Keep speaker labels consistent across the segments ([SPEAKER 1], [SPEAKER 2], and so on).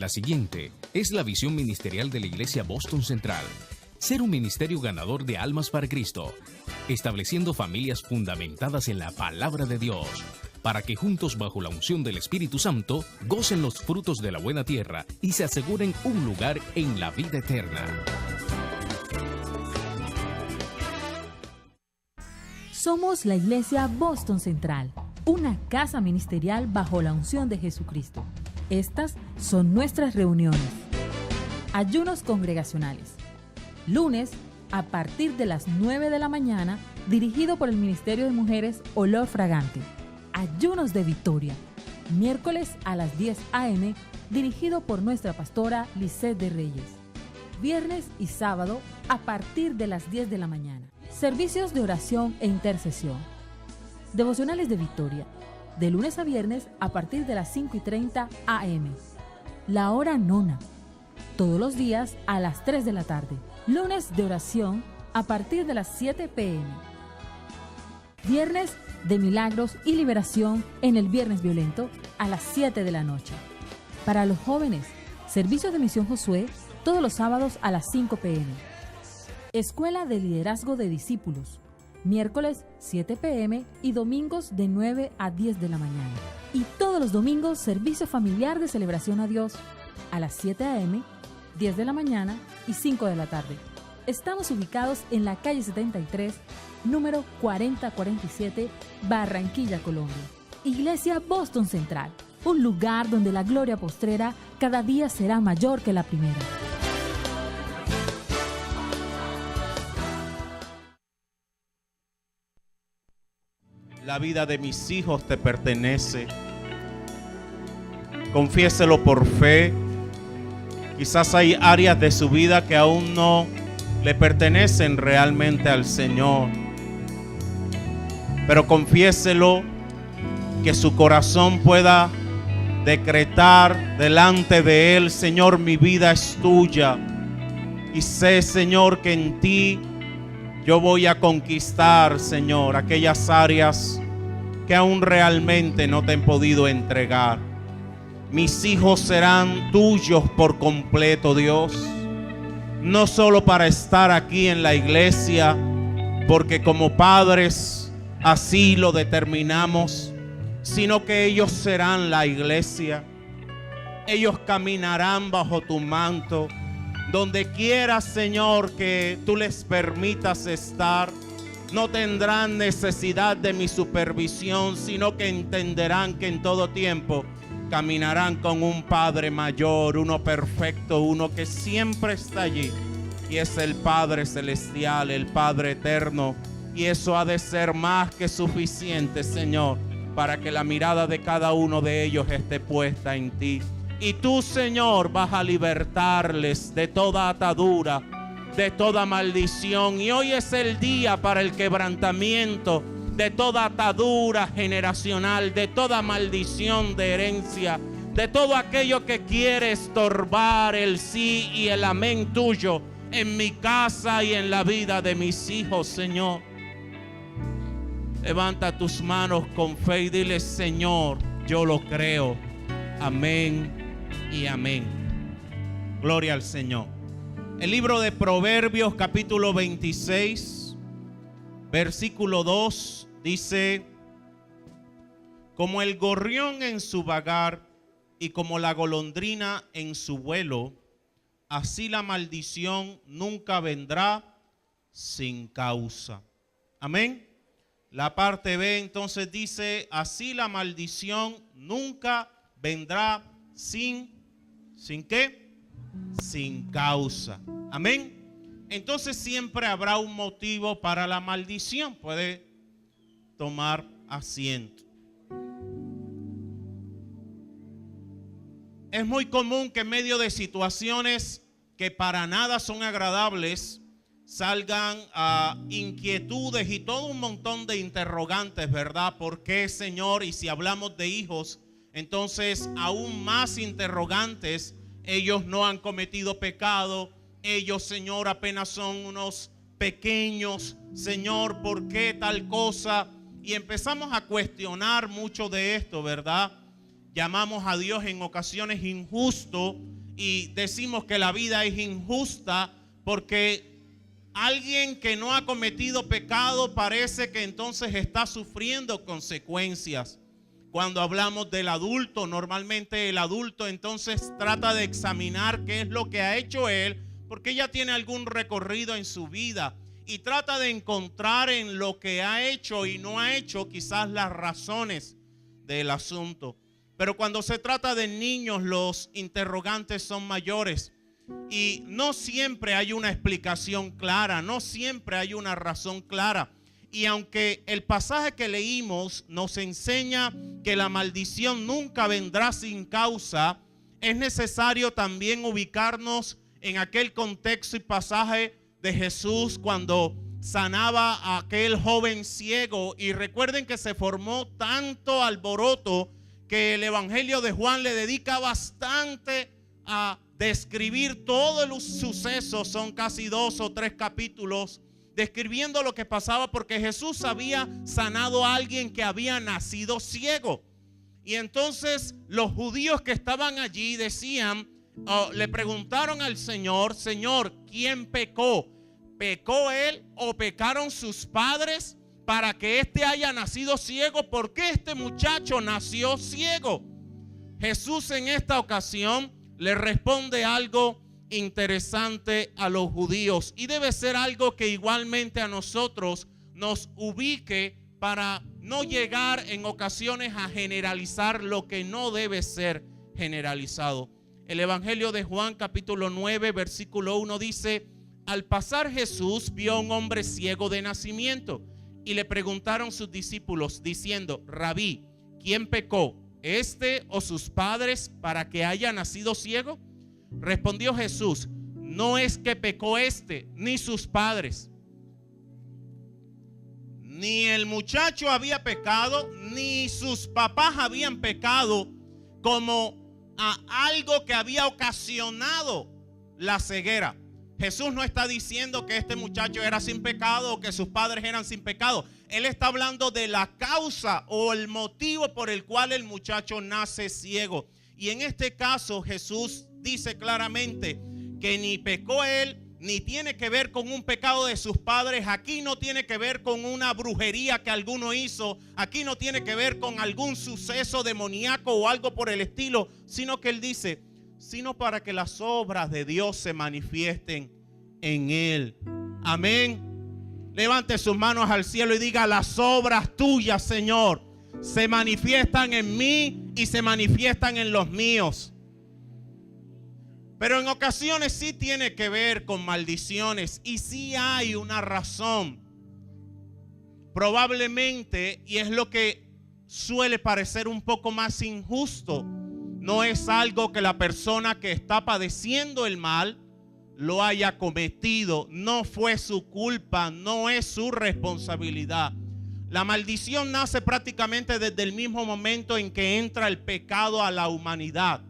[SPEAKER 1] La siguiente es la visión ministerial de la Iglesia Boston Central. Ser un ministerio ganador de almas para Cristo, estableciendo familias fundamentadas en la palabra de Dios, para que juntos bajo la unción del Espíritu Santo gocen los frutos de la buena tierra y se aseguren un lugar en la vida eterna.
[SPEAKER 2] Somos la Iglesia Boston Central, una casa ministerial bajo la unción de Jesucristo. Estas son nuestras reuniones. Ayunos congregacionales. Lunes, a partir de las 9 de la mañana, dirigido por el Ministerio de Mujeres Olor Fragante. Ayunos de Victoria. Miércoles a las 10 a.m., dirigido por nuestra pastora Lisette de Reyes. Viernes y sábado, a partir de las 10 de la mañana. Servicios de oración e intercesión. Devocionales de Victoria. De lunes a viernes, a partir de las 5:30 a.m. La hora nona. Todos los días a las 3 de la tarde. Lunes de oración a partir de las 7 p.m. Viernes de milagros y liberación en el Viernes Violento a las 7 de la noche. Para los jóvenes, servicio de Misión Josué todos los sábados a las 5 p.m. Escuela de Liderazgo de Discípulos, miércoles 7 p.m. y domingos de 9 a 10 de la mañana. Y todos los domingos, servicio familiar de celebración a Dios a las 7 a.m., 10 de la mañana y 5 de la tarde. Estamos ubicados en la calle 73, número 4047, Barranquilla, Colombia. Iglesia Boston Central, un lugar donde la gloria postrera cada día será mayor que la primera.
[SPEAKER 3] La vida de mis hijos te pertenece. Confiéselo por fe. Quizás hay áreas de su vida que aún no le pertenecen realmente al Señor. Pero confiéselo, que su corazón pueda decretar delante de Él: Señor, mi vida es tuya. Y sé, Señor, que en ti yo voy a conquistar, Señor, aquellas áreas que aún realmente no te han podido entregar. Mis hijos serán tuyos por completo, Dios. No solo para estar aquí en la iglesia, porque como padres así lo determinamos, sino que ellos serán la iglesia. Ellos caminarán bajo tu manto. Donde quieras, Señor, que tú les permitas estar, no tendrán necesidad de mi supervisión, sino que entenderán que en todo tiempo caminarán con un Padre mayor, uno perfecto, uno que siempre está allí, y es el Padre celestial, el Padre eterno. Y eso ha de ser más que suficiente, Señor, para que la mirada de cada uno de ellos esté puesta en ti. Y tú, Señor, vas a libertarles de toda atadura, de toda maldición. Y hoy es el día para el quebrantamiento de toda atadura generacional, de toda maldición de herencia, de todo aquello que quiere estorbar el sí y el amén tuyo en mi casa y en la vida de mis hijos, Señor. Levanta tus manos con fe y dile: Señor, yo lo creo. Amén y amén. Gloria al Señor. El libro de Proverbios, capítulo 26, versículo 2, dice: como el gorrión en su vagar y como la golondrina en su vuelo, así la maldición nunca vendrá sin causa. Amén. La parte B entonces dice: así la maldición nunca vendrá ¿sin qué? Sin causa. Amén. Entonces siempre habrá un motivo para la maldición. Puede tomar asiento. Es muy común que en medio de situaciones que para nada son agradables salgan inquietudes y todo un montón de interrogantes, ¿verdad? ¿Por qué, Señor? Y si hablamos de hijos, entonces aún más interrogantes. Ellos no han cometido pecado. Ellos, Señor, apenas son unos pequeños. Señor, ¿por qué tal cosa? Y empezamos a cuestionar mucho de esto, ¿verdad? llamamos a Dios en ocasiones injusto y decimos que la vida es injusta porque alguien que no ha cometido pecado parece que entonces está sufriendo consecuencias. Cuando hablamos del adulto, normalmente el adulto entonces trata de examinar qué es lo que ha hecho él, porque ya tiene algún recorrido en su vida y trata de encontrar en lo que ha hecho y no ha hecho quizás las razones del asunto. Pero cuando se trata de niños, los interrogantes son mayores y no siempre hay una explicación clara, no siempre hay una razón clara. Y aunque el pasaje que leímos nos enseña que la maldición nunca vendrá sin causa, es necesario también ubicarnos en aquel contexto y pasaje de Jesús cuando sanaba a aquel joven ciego. Y recuerden que se formó tanto alboroto que el Evangelio de Juan le dedica bastante a describir todo el suceso. Son casi 2 o 3 capítulos describiendo lo que pasaba, porque Jesús había sanado a alguien que había nacido ciego. Y entonces los judíos que estaban allí decían, le preguntaron al Señor: Señor, ¿quién pecó? ¿Pecó él o pecaron sus padres para que éste haya nacido ciego? ¿Por qué este muchacho nació ciego? Jesús en esta ocasión le responde algo interesante a los judíos, y debe ser algo que igualmente a nosotros nos ubique para no llegar en ocasiones a generalizar lo que no debe ser generalizado. El Evangelio de Juan capítulo 9 versículo 1 dice: al pasar Jesús vio a un hombre ciego de nacimiento y le preguntaron sus discípulos diciendo: Rabí, ¿quién pecó, este o sus padres, para que haya nacido ciego? Respondió Jesús: no es que pecó este ni sus padres, ni el muchacho había pecado, ni sus papás habían pecado, como a algo que había ocasionado la ceguera. Jesús no está diciendo que este muchacho era sin pecado o que sus padres eran sin pecado. Él está hablando de la causa o el motivo por el cual el muchacho nace ciego. Y en este caso Jesús dice claramente que ni pecó él, ni tiene que ver con un pecado de sus padres. Aquí no tiene que ver con una brujería que alguno hizo. Aquí no tiene que ver con algún suceso demoníaco o algo por el estilo, sino que él dice: sino para que las obras de Dios se manifiesten en él. Amén. Levante sus manos al cielo y diga: las obras tuyas, Señor, se manifiestan en mí y se manifiestan en los míos. Pero en ocasiones sí tiene que ver con maldiciones y sí hay una razón. Probablemente, y es lo que suele parecer un poco más injusto, no es algo que la persona que está padeciendo el mal lo haya cometido. No fue su culpa, no es su responsabilidad. La maldición nace prácticamente desde el mismo momento en que entra el pecado a la humanidad.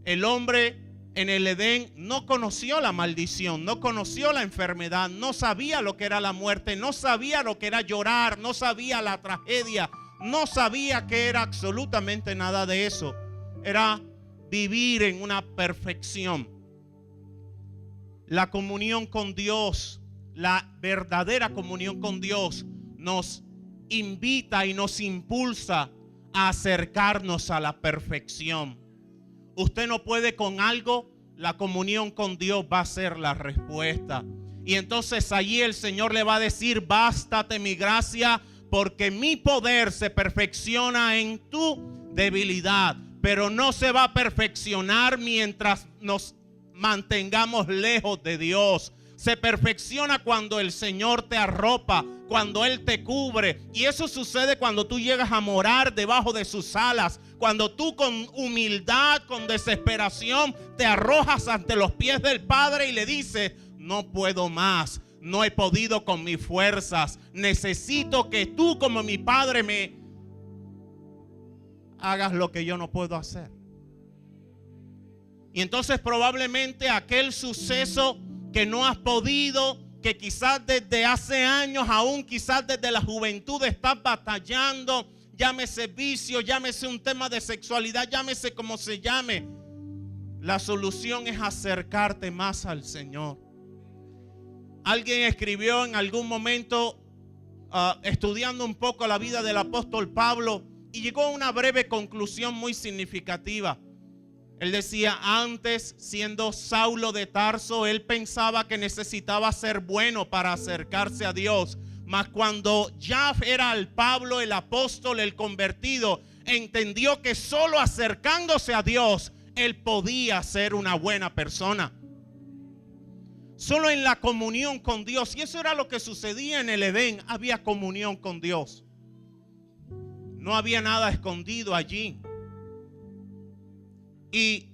[SPEAKER 3] El hombre en el Edén no conoció la maldición, no conoció la enfermedad, no sabía lo que era la muerte, no sabía lo que era llorar, no sabía la tragedia, no sabía que era absolutamente nada de eso. Era vivir en una perfección. La comunión con Dios, la verdadera comunión con Dios, nos invita y nos impulsa a acercarnos a la perfección. Usted no puede con algo, la comunión con Dios va a ser la respuesta. Y entonces allí el Señor le va a decir: bástate mi gracia, porque mi poder se perfecciona en tu debilidad. Pero no se va a perfeccionar mientras nos mantengamos lejos de Dios. Se perfecciona cuando el Señor te arropa, cuando Él te cubre. Y eso sucede cuando tú llegas a morar debajo de sus alas. Cuando tú con humildad, con desesperación, te arrojas ante los pies del Padre y le dices: no puedo más, no he podido con mis fuerzas. Necesito que tú, como mi Padre, me hagas lo que yo no puedo hacer. Y entonces probablemente aquel suceso que no has podido, que quizás desde hace años, aún quizás desde la juventud estás batallando, llámese vicio, llámese un tema de sexualidad, llámese como se llame. La solución es acercarte más al Señor. Alguien escribió en algún momento, estudiando un poco la vida del apóstol Pablo, y llegó a una breve conclusión muy significativa. Él decía: antes, siendo Saulo de Tarso, él pensaba que necesitaba ser bueno para acercarse a Dios. Mas cuando ya era el Pablo, el apóstol, el convertido, entendió que solo acercándose a Dios, él podía ser una buena persona. Solo en la comunión con Dios. Y eso era lo que sucedía en el Edén. Había comunión con Dios. No había nada escondido allí. Y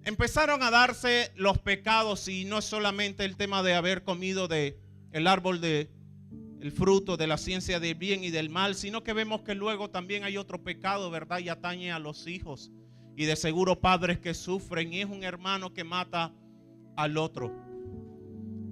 [SPEAKER 3] empezaron a darse los pecados. Y no es solamente el tema de haber comido el árbol el fruto de la ciencia del bien y del mal, sino que vemos que luego también hay otro pecado, ¿verdad? Y atañe a los hijos. Y de seguro padres que sufren. Y es un hermano que mata al otro.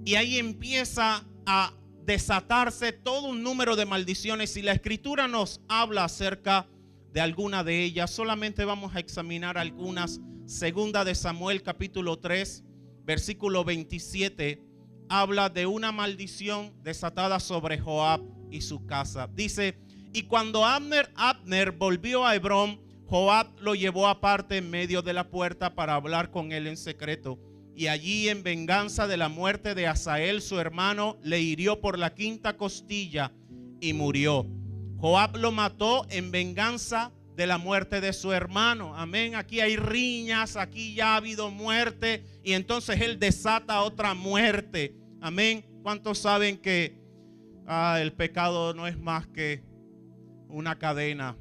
[SPEAKER 3] Y ahí empieza a desatarse todo un número de maldiciones. Y la Escritura nos habla acerca de alguna de ellas. Solamente vamos a examinar algunas. Segunda de Samuel capítulo 3 versículo 27 habla de una maldición desatada sobre Joab y su casa. Dice: y cuando Abner volvió a Hebrón, Joab lo llevó aparte en medio de la puerta para hablar con él en secreto. Y allí, en venganza de la muerte de Asael, su hermano, le hirió por la quinta costilla y murió. Joab lo mató en venganza de la muerte de su hermano. Amén. Aquí hay riñas, aquí ya ha habido muerte, y entonces él desata otra muerte. Amén. ¿Cuántos saben que el pecado no es más que una cadena?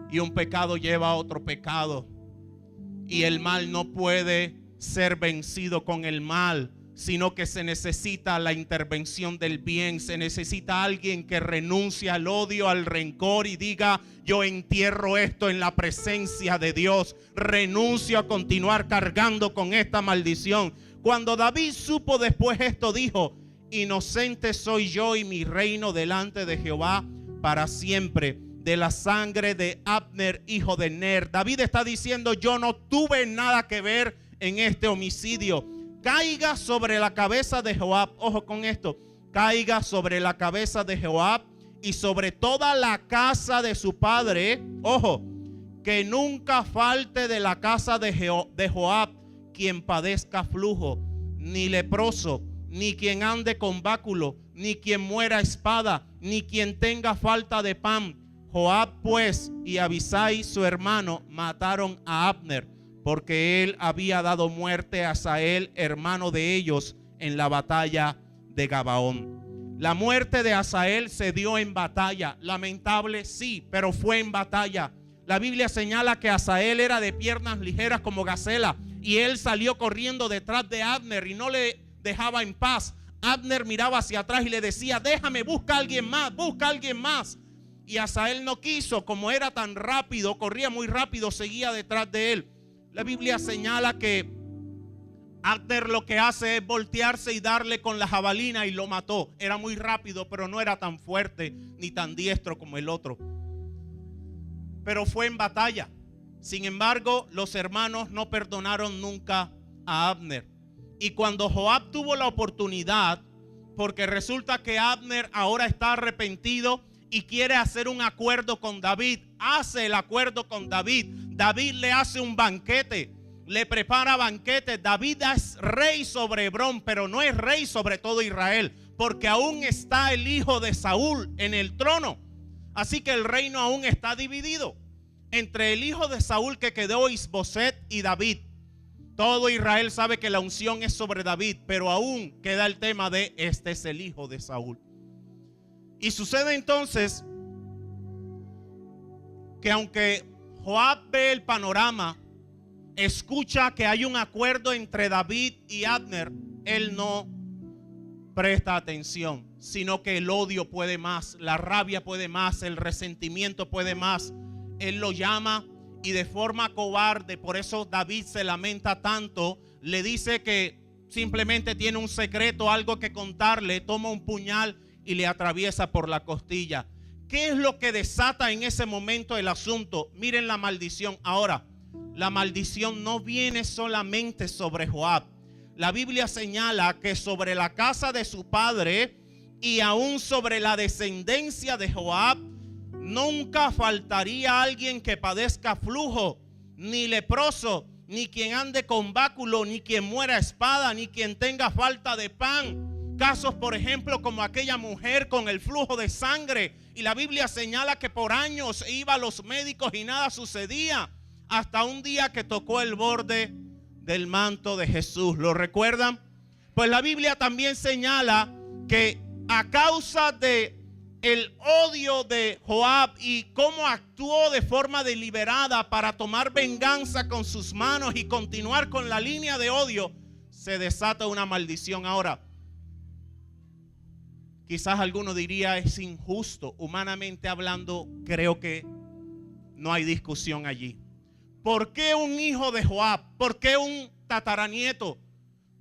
[SPEAKER 3] Y un pecado lleva a otro pecado. Y el mal no puede ser vencido con el mal, sino que se necesita la intervención del bien. Se necesita alguien que renuncie al odio, al rencor, y diga: yo entierro esto en la presencia de Dios. Renuncio a continuar cargando con esta maldición. Cuando David supo después esto, dijo: inocente soy yo y mi reino delante de Jehová para siempre, de la sangre de Abner, hijo de Ner. David está diciendo: yo no tuve nada que ver en este homicidio. Caiga sobre la cabeza de Joab, ojo con esto, caiga sobre la cabeza de Joab y sobre toda la casa de su padre, ojo, que nunca falte de la casa de Joab quien padezca flujo, ni leproso, ni quien ande con báculo, ni quien muera a espada, ni quien tenga falta de pan. Joab pues y Abisai su hermano mataron a Abner, porque él había dado muerte a Asael, hermano de ellos, en la batalla de Gabaón. La muerte de Asael se dio en batalla. Lamentable, sí, pero fue en batalla. La Biblia señala que Asael era de piernas ligeras como gacela, y él salió corriendo detrás de Abner y no le dejaba en paz. Abner miraba hacia atrás y le decía: déjame, busca a alguien más, busca a alguien más. Y Asael no quiso. Como era tan rápido, corría muy rápido, seguía detrás de él. La Biblia señala que Abner lo que hace es voltearse y darle con la jabalina, y lo mató. Era muy rápido, pero no era tan fuerte ni tan diestro como el otro. Pero fue en batalla. Sin embargo, los hermanos no perdonaron nunca a Abner. Y cuando Joab tuvo la oportunidad, porque resulta que Abner ahora está arrepentido y quiere hacer un acuerdo con David, hace el acuerdo con David. David le hace un banquete, le prepara banquete. David es rey sobre Hebrón, pero no es rey sobre todo Israel, porque aún está el hijo de Saúl en el trono. Así que el reino aún está dividido entre el hijo de Saúl, que quedó, Isboset, y David. Todo Israel sabe que la unción es sobre David, pero aún queda el tema de: este es el hijo de Saúl. Y sucede entonces que aunque Joab ve el panorama, escucha que hay un acuerdo entre David y Abner, él no presta atención, sino que el odio puede más, la rabia puede más, el resentimiento puede más. Él lo llama y de forma cobarde, por eso David se lamenta tanto, le dice que simplemente tiene un secreto, algo que contarle, toma un puñal y le atraviesa por la costilla. ¿Qué es lo que desata en ese momento el asunto? Miren la maldición. Ahora, la maldición no viene solamente sobre Joab. La Biblia señala que sobre la casa de su padre y aún sobre la descendencia de Joab nunca faltaría alguien que padezca flujo, ni leproso, ni quien ande con báculo, ni quien muera a espada, ni quien tenga falta de pan. Casos, por ejemplo, como aquella mujer con el flujo de sangre. Y la Biblia señala que por años iba a los médicos y nada sucedía. Hasta un día que tocó el borde del manto de Jesús. ¿Lo recuerdan? Pues la Biblia también señala que a causa de el odio de Joab y cómo actuó de forma deliberada para tomar venganza con sus manos y continuar con la línea de odio, se desata una maldición. Ahora, quizás alguno diría es injusto. Humanamente hablando, creo que no hay discusión allí. ¿Por qué un hijo de Joab? ¿Por qué un tataranieto?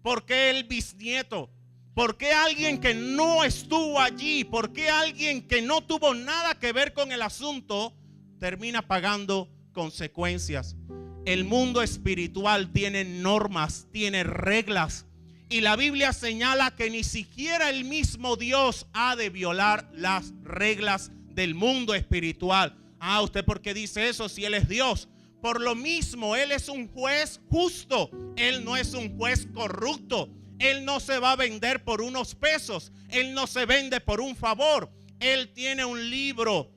[SPEAKER 3] ¿Por qué el bisnieto? ¿Por qué alguien que no estuvo allí? ¿Por qué alguien que no tuvo nada que ver con el asunto termina pagando consecuencias? El mundo espiritual tiene normas, tiene reglas. Y la Biblia señala que ni siquiera el mismo Dios ha de violar las reglas del mundo espiritual. Ah, ¿usted por qué dice eso si Él es Dios? Por lo mismo, Él es un juez justo. Él no es un juez corrupto. Él no se va a vender por unos pesos. Él no se vende por un favor. Él tiene un libro.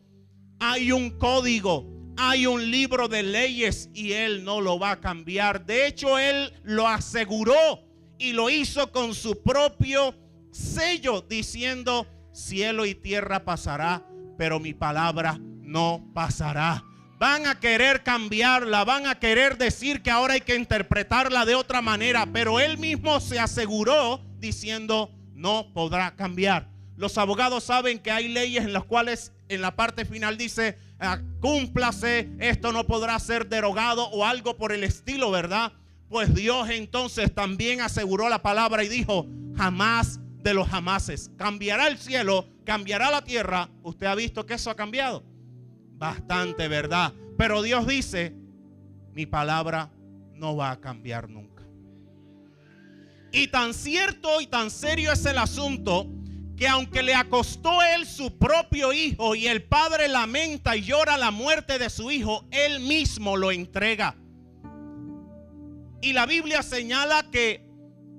[SPEAKER 3] Hay un código. Hay un libro de leyes y Él no lo va a cambiar. De hecho, Él lo aseguró y lo hizo con su propio sello, diciendo: cielo y tierra pasará, pero mi palabra no pasará. Van a querer cambiarla, van a querer decir que ahora hay que interpretarla de otra manera, pero Él mismo se aseguró diciendo: no podrá cambiar. Los abogados saben que hay leyes en las cuales en la parte final dice: cúmplase, esto no podrá ser derogado o algo por el estilo, ¿verdad? Pues Dios entonces también aseguró la palabra y dijo: jamás de los jamases. Cambiará el cielo, cambiará la tierra. ¿Usted ha visto que eso ha cambiado? Bastante, ¿verdad? Pero Dios dice: mi palabra no va a cambiar nunca. Y tan cierto y tan serio es el asunto que aunque le acostó él su propio hijo y el padre lamenta y llora la muerte de su hijo, él mismo lo entrega. Y la Biblia señala que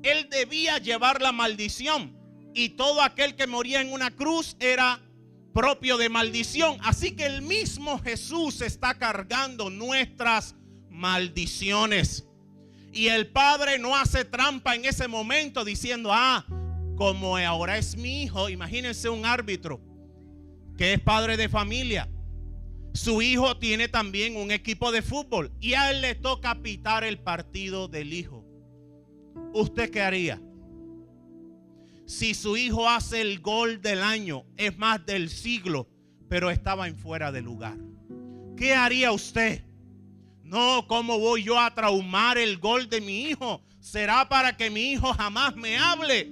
[SPEAKER 3] él debía llevar la maldición y todo aquel que moría en una cruz era propio de maldición. Así que el mismo Jesús está cargando nuestras maldiciones. Y el padre no hace trampa en ese momento diciendo: como ahora es mi hijo. Imagínense un árbitro que es padre de familia. Su hijo tiene también un equipo de fútbol y a él le toca pitar el partido del hijo. ¿Usted qué haría? Si su hijo hace el gol del año, es más del siglo, pero estaba en fuera de lugar, ¿qué haría usted? No, ¿cómo voy yo a traumar el gol de mi hijo? ¿Será para que mi hijo jamás me hable?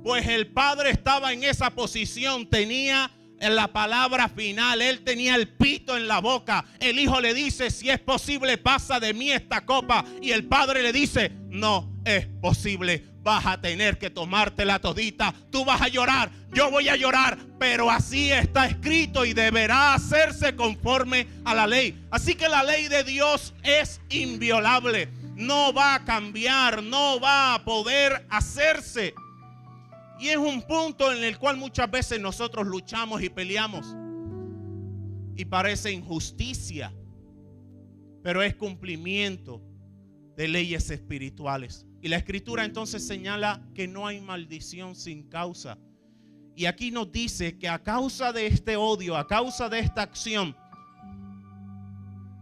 [SPEAKER 3] Pues el padre estaba en esa posición, tenía la palabra final, él tenía el pito en la boca. El hijo le dice: si es posible, pasa de mí esta copa. Y el padre le dice: no es posible, vas a tener que tomártela todita. Tú vas a llorar, yo voy a llorar, pero así está escrito y deberá hacerse conforme a la ley. Así que la ley de Dios es inviolable, no va a cambiar, no va a poder hacerse. Y es un punto en el cual muchas veces nosotros luchamos y peleamos y parece injusticia, pero es cumplimiento de leyes espirituales. Y la Escritura entonces señala que no hay maldición sin causa. Y aquí nos dice que a causa de este odio, a causa de esta acción,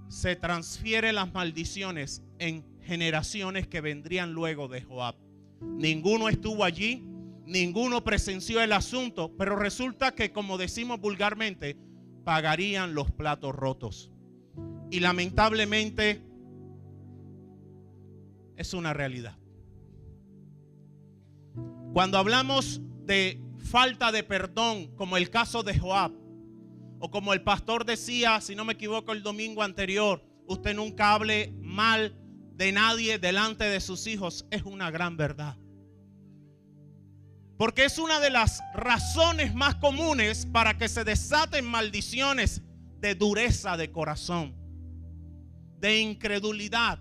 [SPEAKER 3] se transfieren las maldiciones en generaciones que vendrían luego de Joab. Ninguno estuvo allí, ninguno presenció el asunto, pero resulta que, como decimos vulgarmente, pagarían los platos rotos. Y lamentablemente es una realidad. Cuando hablamos de falta de perdón, como el caso de Joab, O como el pastor decía, si no me equivoco, el domingo anterior, usted nunca hable mal de nadie delante de sus hijos. Es una gran verdad. Porque es una de las razones más comunes para que se desaten maldiciones de dureza de corazón, de incredulidad,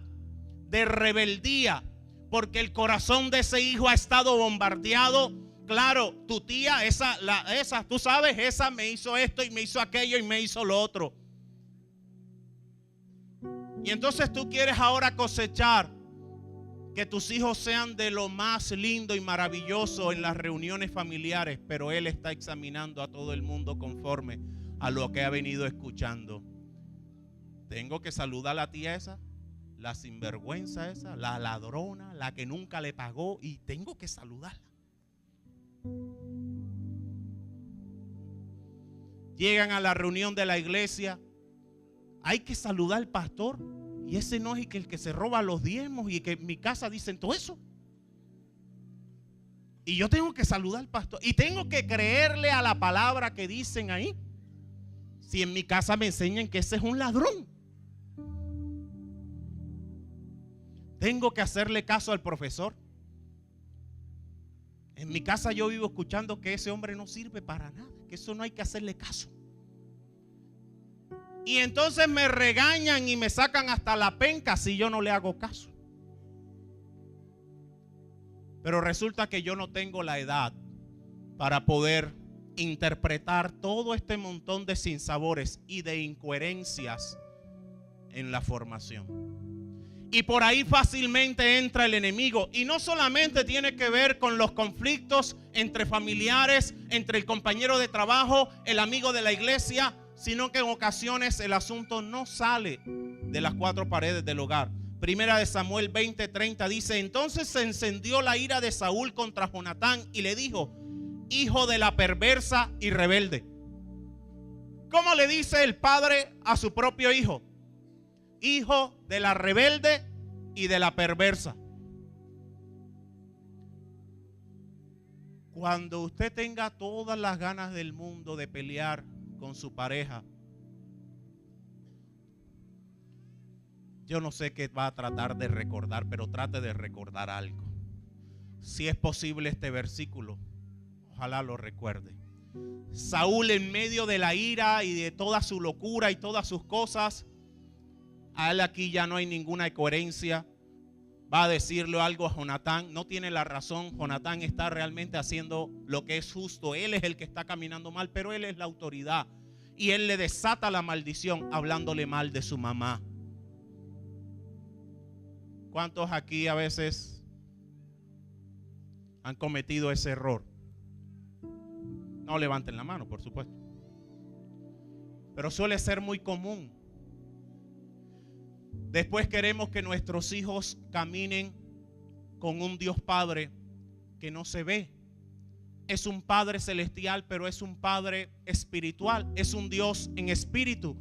[SPEAKER 3] de rebeldía. Porque el corazón de ese hijo ha estado bombardeado. Claro, tu tía, esa, tú sabes, esa me hizo esto y me hizo aquello y me hizo lo otro. Y entonces tú quieres ahora cosechar que tus hijos sean de lo más lindo y maravilloso en las reuniones familiares, pero él está examinando a todo el mundo conforme a lo que ha venido escuchando. Tengo que saludar a la tía esa, la sinvergüenza esa, la ladrona, la que nunca le pagó, y tengo que saludarla. Llegan a la reunión de la iglesia, hay que saludar al pastor. Y ese no es el que se roba los diezmos y que en mi casa dicen todo eso. Y yo tengo que saludar al pastor. Y tengo que creerle a la palabra que dicen ahí. Si en mi casa me enseñan que ese es un ladrón. Tengo que hacerle caso al profesor. En mi casa yo vivo escuchando que ese hombre no sirve para nada. Que eso no hay que hacerle caso. Y entonces me regañan y me sacan hasta la penca si yo no le hago caso. Pero resulta que yo no tengo la edad para poder interpretar todo este montón de sinsabores y de incoherencias en la formación. Y por ahí fácilmente entra el enemigo. Y no solamente tiene que ver con los conflictos entre familiares, entre el compañero de trabajo, el amigo de la iglesia, sino que en ocasiones el asunto no sale de las cuatro paredes del hogar. Primera de Samuel 20:30 dice: entonces se encendió la ira de Saúl contra Jonatán y le dijo: hijo de la perversa y rebelde. ¿Cómo le dice el padre a su propio hijo? Hijo de la rebelde y de la perversa. Cuando usted tenga todas las ganas del mundo de pelear con su pareja, yo no sé qué va a tratar de recordar, pero trate de recordar algo. Si es posible este versículo, ojalá lo recuerde. Saúl, en medio de la ira y de toda su locura y todas sus cosas, a él aquí ya no hay ninguna coherencia. Va a decirle algo a Jonatán, no tiene la razón. Jonatán está realmente haciendo lo que es justo. Él es el que está caminando mal, pero él es la autoridad. Y él le desata la maldición hablándole mal de su mamá. ¿Cuántos aquí a veces han cometido ese error? No levanten la mano, por supuesto. Pero suele ser muy común. Después queremos que nuestros hijos caminen con un Dios Padre que no se ve. Es un Padre celestial, pero es un Padre espiritual. Es un Dios en espíritu.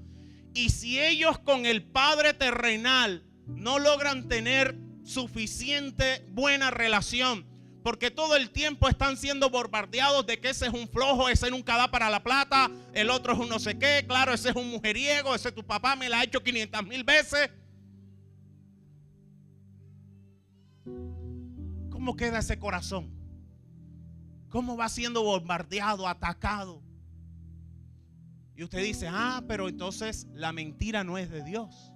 [SPEAKER 3] Y si ellos con el Padre terrenal no logran tener suficiente buena relación, porque todo el tiempo están siendo bombardeados de que ese es un flojo, ese nunca da para la plata, el otro es un no sé qué, claro, ese es un mujeriego, ese tu papá me la ha hecho 500,000 veces. ¿Cómo queda ese corazón? ¿Cómo va siendo bombardeado, atacado? Y usted dice: pero entonces la mentira no es de Dios.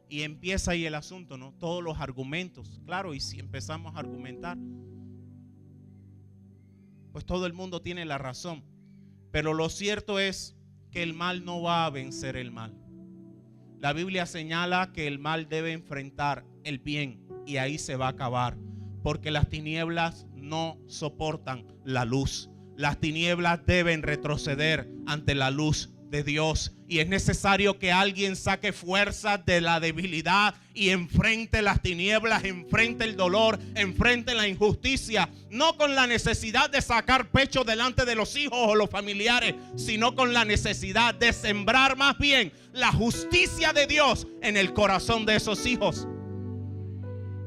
[SPEAKER 3] Y empieza ahí el asunto, ¿no? Todos los argumentos. Claro, y si empezamos a argumentar, pues todo el mundo tiene la razón. Pero lo cierto es que el mal no va a vencer el mal. La Biblia señala que el mal debe enfrentar el bien y ahí se va a acabar. Porque las tinieblas no soportan la luz. Las tinieblas deben retroceder ante la luz de Dios. Y es necesario que alguien saque fuerzas de la debilidad y enfrente las tinieblas, enfrente el dolor, enfrente la injusticia. No con la necesidad de sacar pecho delante de los hijos o los familiares, sino con la necesidad de sembrar más bien la justicia de Dios en el corazón de esos hijos.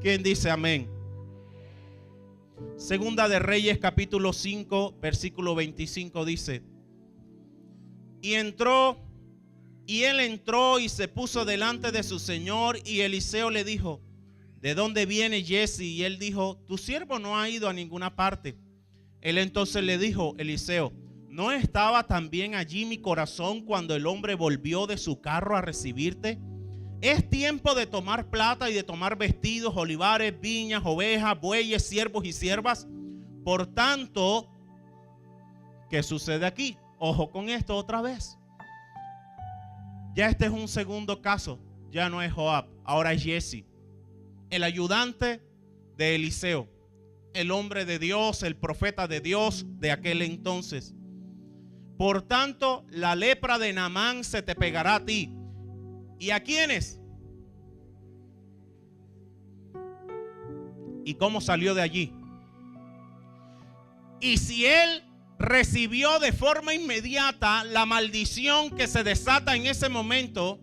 [SPEAKER 3] ¿Quién dice amén? Segunda de Reyes capítulo 5 versículo 25 dice: Y él entró y se puso delante de su señor. Y Eliseo le dijo: ¿de dónde viene Giezi? Y él dijo: tu siervo no ha ido a ninguna parte. Él entonces le dijo: Eliseo, ¿no estaba también allí mi corazón cuando el hombre volvió de su carro a recibirte? Es tiempo de tomar plata y de tomar vestidos, olivares, viñas, ovejas, bueyes, siervos y siervas. Por tanto, ¿qué sucede aquí? Ojo con esto otra vez. Ya este es un segundo caso. Ya no es Joab, ahora es Giezi, el ayudante de Eliseo, el hombre de Dios, el profeta de Dios de aquel entonces. Por tanto, la lepra de Naamán se te pegará a ti. ¿Y a quiénes? ¿Y cómo salió de allí? Y si él recibió de forma inmediata la maldición que se desata en ese momento,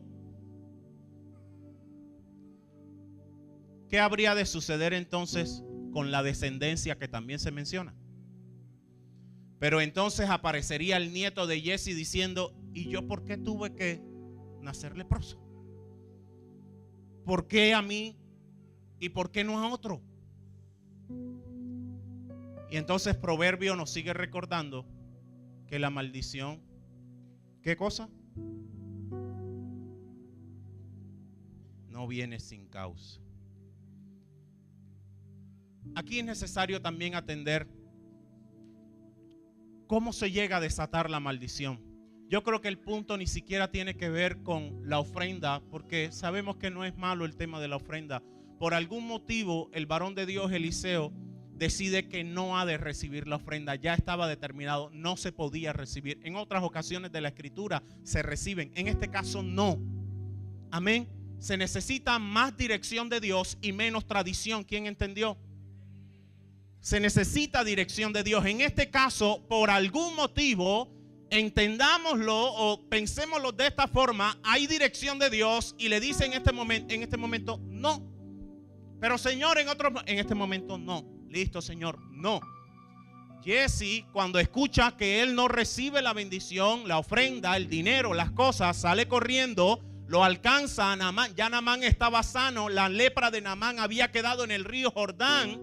[SPEAKER 3] ¿qué habría de suceder entonces con la descendencia que también se menciona? Pero entonces aparecería el nieto de Giezi diciendo: ¿y yo por qué tuve que nacer leproso? ¿Por qué a mí y por qué no a otro? Y entonces Proverbio nos sigue recordando que la maldición, ¿qué cosa? No viene sin causa. Aquí es necesario también atender cómo se llega a desatar la maldición. Yo creo que el punto ni siquiera tiene que ver con la ofrenda, porque sabemos que no es malo el tema de la ofrenda. Por algún motivo, el varón de Dios, Eliseo, decide que no ha de recibir la ofrenda. Ya estaba determinado, no se podía recibir. En otras ocasiones de la Escritura se reciben, en este caso no. Amén. Se necesita más dirección de Dios y menos tradición. ¿Quién entendió? Se necesita dirección de Dios. En este caso, por algún motivo, entendámoslo o pensémoslo de esta forma, hay dirección de Dios y le dice en este momento no. Pero Señor, en este momento no. Listo, Señor, no. Giezi, cuando escucha que él no recibe la bendición, la ofrenda, el dinero, las cosas, sale corriendo, lo alcanza a Naamán. Ya Naamán estaba sano, la lepra de Naamán había quedado en el río Jordán.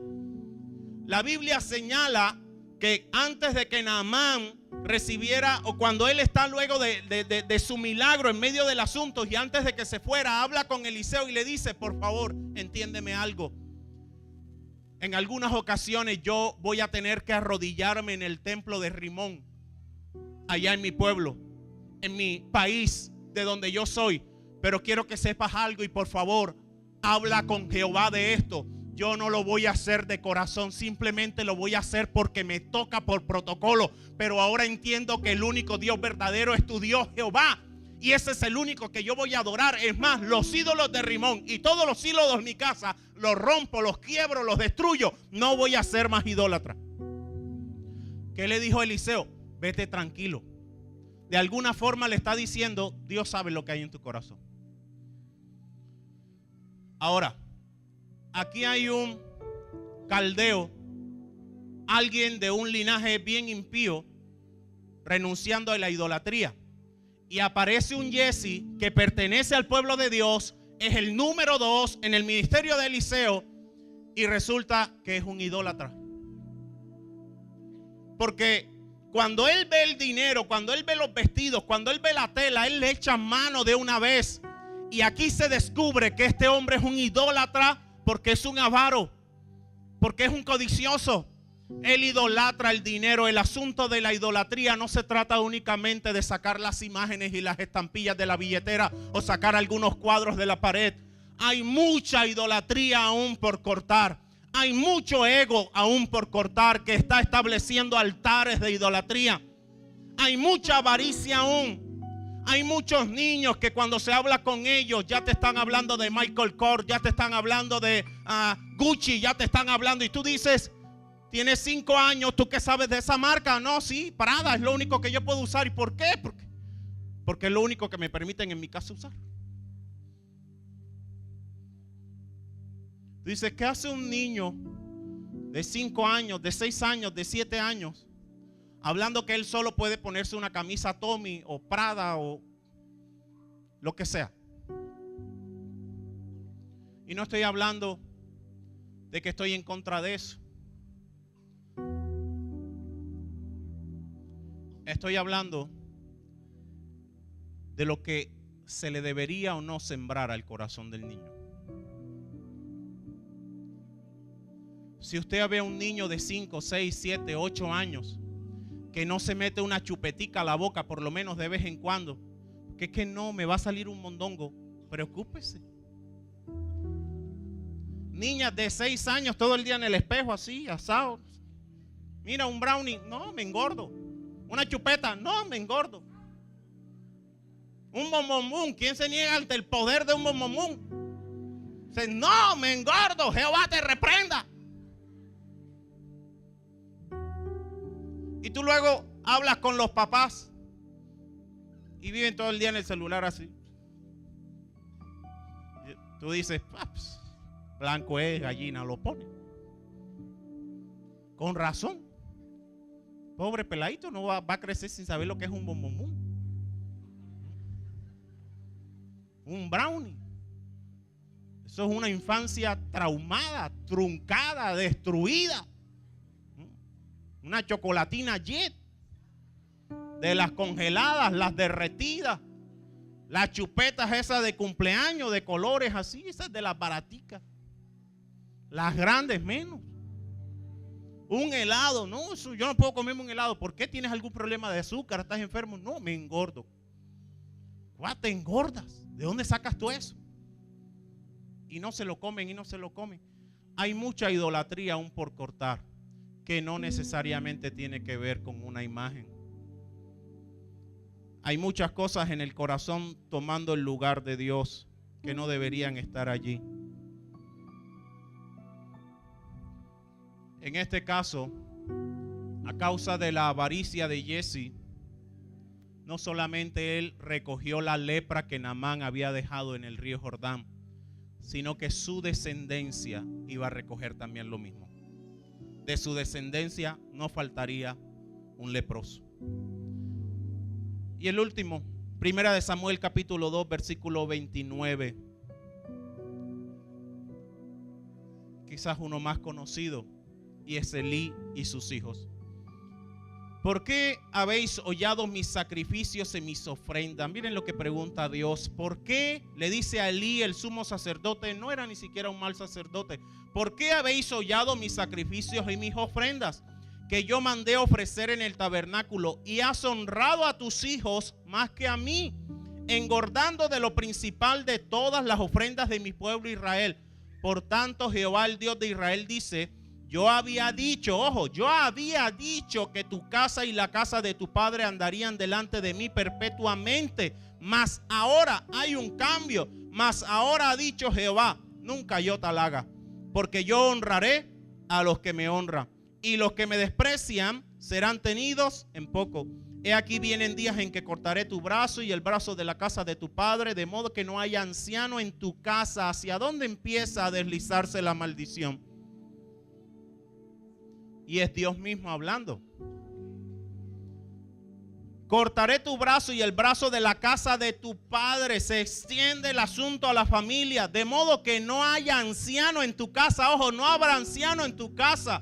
[SPEAKER 3] La Biblia señala que antes de que Naamán recibiera, o cuando él está luego de su milagro en medio del asunto, y antes de que se fuera, habla con Eliseo y le dice: por favor, entiéndeme algo. En algunas ocasiones yo voy a tener que arrodillarme en el templo de Rimón, allá en mi pueblo, en mi país, de donde yo soy. Pero quiero que sepas algo y por favor, habla con Jehová de esto. Yo no lo voy a hacer de corazón, simplemente lo voy a hacer porque me toca por protocolo. Pero ahora entiendo que el único Dios verdadero es tu Dios Jehová. Y ese es el único que yo voy a adorar. Es más, los ídolos de Rimón y todos los ídolos de mi casa los rompo, los quiebro, los destruyo. No voy a ser más idólatra. ¿Qué le dijo Eliseo? Vete tranquilo. De alguna forma le está diciendo: Dios sabe lo que hay en tu corazón. Ahora, aquí hay un caldeo, alguien de un linaje bien impío, renunciando a la idolatría. Y aparece un Giezi que pertenece al pueblo de Dios, es el número 2 en el ministerio de Eliseo, y resulta que es un idólatra. Porque cuando él ve el dinero, cuando él ve los vestidos, cuando él ve la tela, él le echa mano de una vez. Y aquí se descubre que este hombre es un idólatra porque es un avaro, porque es un codicioso. Él idolatra el dinero. El asunto de la idolatría no se trata únicamente de sacar las imágenes y las estampillas de la billetera o sacar algunos cuadros de la pared. Hay mucha idolatría aún por cortar. Hay mucho ego aún por cortar que está estableciendo altares de idolatría. Hay mucha avaricia aún. Hay muchos niños que cuando se habla con ellos ya te están hablando de Michael Kors, ya te están hablando de Gucci, ya te están hablando y tú dices: tienes 5 años, ¿tú qué sabes de esa marca? No, sí, Prada es lo único que yo puedo usar. ¿Y por qué? Porque es lo único que me permiten en mi casa usar. Tú dices: ¿qué hace un niño de 5 años, de 6 años, de 7 años hablando que él solo puede ponerse una camisa Tommy o Prada o lo que sea. Y no estoy hablando de que estoy en contra de eso. Estoy hablando de lo que se le debería o no sembrar al corazón del niño. Si usted ve a un niño de 5, 6, 7, 8 años que no se mete una chupetica a la boca por lo menos de vez en cuando, que es que no, me va a salir un mondongo, preocúpese. Niñas de 6 años todo el día en el espejo así, asado. Mira un brownie, no, me engordo. Una chupeta, no, me engordo. Un bombomún, ¿quién se niega ante el poder de un bombomún? Dice, no, me engordo, Jehová te reprenda. Y tú luego hablas con los papás y viven todo el día en el celular así. Tú dices, blanco es, gallina lo pone. Con razón. Pobre peladito, no va a crecer sin saber lo que es un bombomún. Un brownie. Eso es una infancia traumada, truncada, destruida. Una chocolatina Jet, de las congeladas, las derretidas, las chupetas esas de cumpleaños de colores así, esas de las baraticas, las grandes menos. Un helado, no, eso, yo no puedo comerme un helado. ¿Por qué? ¿Tienes algún problema de azúcar? ¿Estás enfermo? No, me engordo. ¿Cuál te engordas? ¿De dónde sacas tú eso? Y no se lo comen y no se lo comen. Hay mucha idolatría aún por cortar, que no necesariamente tiene que ver con una imagen. Hay muchas cosas en el corazón tomando el lugar de Dios que no deberían estar allí. En este caso, a causa de la avaricia de Jesse, no solamente él recogió la lepra que Naamán había dejado en el río Jordán, sino que su descendencia iba a recoger también lo mismo. De su descendencia no faltaría un leproso. Y el último, Primera de Samuel capítulo 2 versículo 29. Quizás uno más conocido, y es Elí y sus hijos. ¿Por qué habéis hollado mis sacrificios y mis ofrendas? Miren lo que pregunta Dios. ¿Por qué? Le dice a Elí, el sumo sacerdote, no era ni siquiera un mal sacerdote. ¿Por qué habéis hollado mis sacrificios y mis ofrendas que yo mandé ofrecer en el tabernáculo? Y has honrado a tus hijos más que a mí, engordando de lo principal de todas las ofrendas de mi pueblo Israel. Por tanto, Jehová, el Dios de Israel, dice: yo había dicho, ojo, yo había dicho que tu casa y la casa de tu padre andarían delante de mí perpetuamente. Mas ahora hay un cambio. Mas ahora ha dicho Jehová, nunca yo tal haga, porque yo honraré a los que me honran, y los que me desprecian serán tenidos en poco. He aquí vienen días en que cortaré tu brazo y el brazo de la casa de tu padre, de modo que no haya anciano en tu casa. ¿Hacia dónde empieza a deslizarse la maldición? Y es Dios mismo hablando. Cortaré tu brazo y el brazo de la casa de tu padre. Se extiende el asunto a la familia, de modo que no haya anciano en tu casa. Ojo, no habrá anciano en tu casa.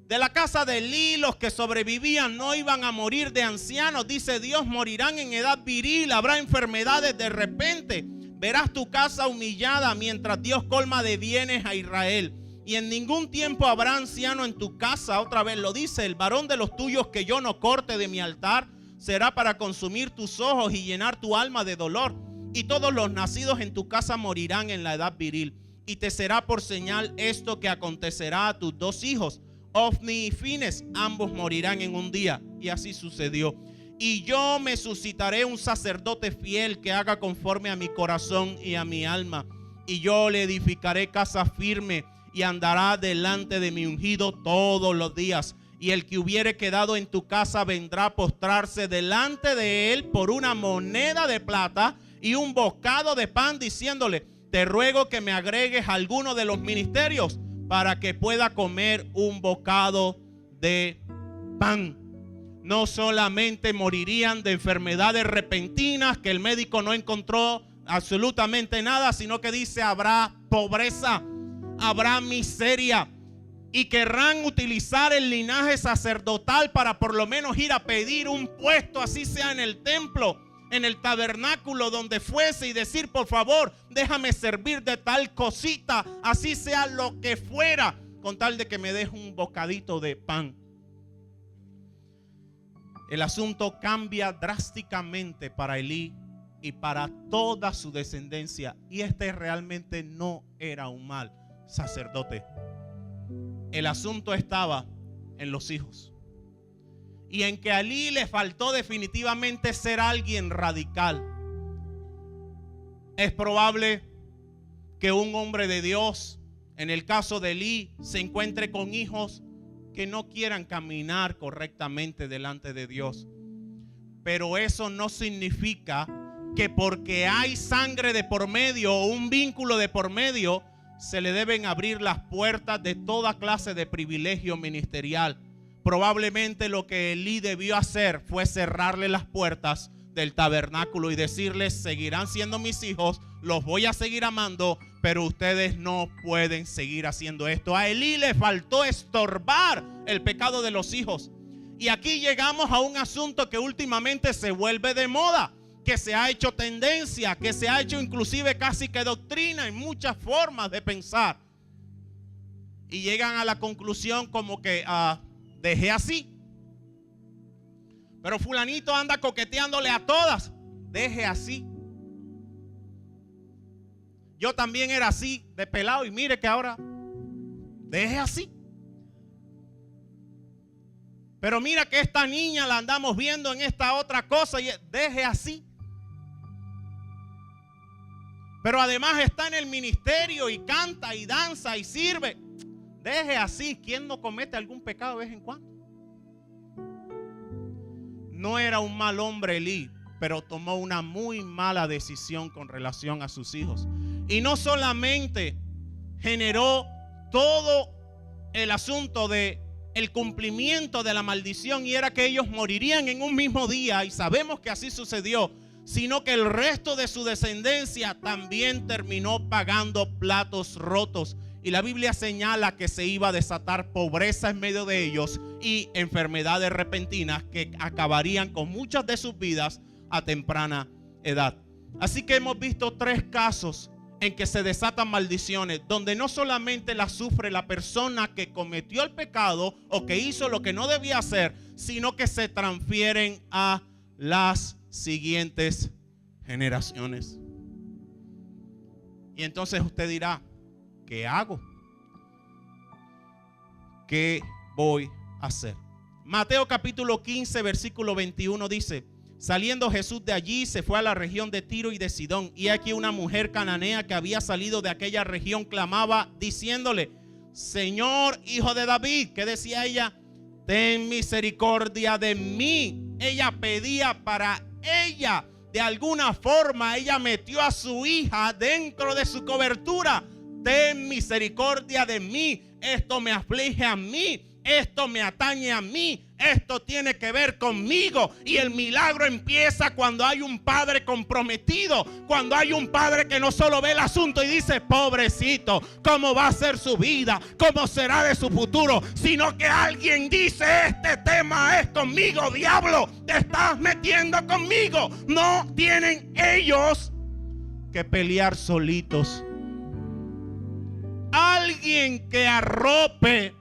[SPEAKER 3] De la casa de Elí, los que sobrevivían no iban a morir de ancianos. Dice Dios, morirán en edad viril. Habrá enfermedades de repente. Verás tu casa humillada mientras Dios colma de bienes a Israel. Y en ningún tiempo habrá anciano en tu casa. Otra vez lo dice: el varón de los tuyos que yo no corte de mi altar será para consumir tus ojos y llenar tu alma de dolor. Y todos los nacidos en tu casa morirán en la edad viril. Y te será por señal esto que acontecerá a tus dos hijos, Ofni y Fines, ambos morirán en un día. Y así sucedió. Y yo me suscitaré un sacerdote fiel que haga conforme a mi corazón y a mi alma. Y yo le edificaré casa firme, y andará delante de mi ungido todos los días. Y el que hubiere quedado en tu casa vendrá a postrarse delante de él por una moneda de plata y un bocado de pan, diciéndole: te ruego que me agregues alguno de los ministerios para que pueda comer un bocado de pan. no solamente morirían de enfermedades repentinas que el médico no encontró absolutamente nada, sino que dice habrá pobreza, habrá miseria, y querrán utilizar el linaje sacerdotal para por lo menos ir a pedir un puesto, así sea en el templo, en el tabernáculo, donde fuese, y decir: por favor, déjame servir de tal cosita, así sea lo que fuera, con tal de que me deje un bocadito de pan. El asunto cambia drásticamente para Elí y para toda su descendencia, y este realmente no era un mal sacerdote. El asunto estaba en los hijos, y en que a Elí le faltó definitivamente ser alguien radical. Es probable que un hombre de Dios, en el caso de Elí, se encuentre con hijos que no quieran caminar correctamente delante de Dios. Pero eso no significa que porque hay sangre de por medio o un vínculo de por medio, se le deben abrir las puertas de toda clase de privilegio ministerial. Probablemente lo que Elí debió hacer fue cerrarle las puertas del tabernáculo y decirles: seguirán siendo mis hijos, los voy a seguir amando, pero ustedes no pueden seguir haciendo esto. A Elí le faltó estorbar el pecado de los hijos. Y aquí llegamos a un asunto que últimamente se vuelve de moda, que se ha hecho tendencia, que se ha hecho inclusive casi que doctrina en muchas formas de pensar. Y llegan a la conclusión como que dejé así. Pero fulanito anda coqueteándole a todas, deje así. Yo también era así de pelado y mire que ahora deje así. Pero mira que esta niña la andamos viendo en esta otra cosa y deje así. Pero además está en el ministerio y canta y danza y sirve, deje así. ¿Quién no comete algún pecado de vez en cuando? No era un mal hombre Elí, pero tomó una muy mala decisión con relación a sus hijos. Y no solamente generó todo el asunto de el cumplimiento de la maldición, y era que ellos morirían en un mismo día, y sabemos que así sucedió, sino que el resto de su descendencia también terminó pagando platos rotos. Y la Biblia señala que se iba a desatar pobreza en medio de ellos y enfermedades repentinas que acabarían con muchas de sus vidas a temprana edad. Así que hemos visto 3 casos en que se desatan maldiciones, donde no solamente la sufre la persona que cometió el pecado o que hizo lo que no debía hacer, sino que se transfieren a las siguientes generaciones. Y entonces usted dirá: ¿qué hago? ¿Qué voy a hacer? Mateo capítulo 15 versículo 21 dice: saliendo Jesús de allí, se fue a la región de Tiro y de Sidón, y aquí una mujer cananea que había salido de aquella región clamaba diciéndole: Señor, hijo de David. ¿Qué decía ella? Ten misericordia de mí. Ella pedía para ella. De alguna forma ella metió a su hija dentro de su cobertura. Ten misericordia de mí. Esto me aflige a mí. Esto me atañe a mí. Esto tiene que ver conmigo. Y el milagro empieza cuando hay un padre comprometido. Cuando hay un padre que no solo ve el asunto y dice: pobrecito, ¿cómo va a ser su vida? ¿Cómo será de su futuro? Sino que alguien dice: este tema es conmigo, diablo. Te estás metiendo conmigo. No tienen ellos que pelear solitos. Alguien que arrope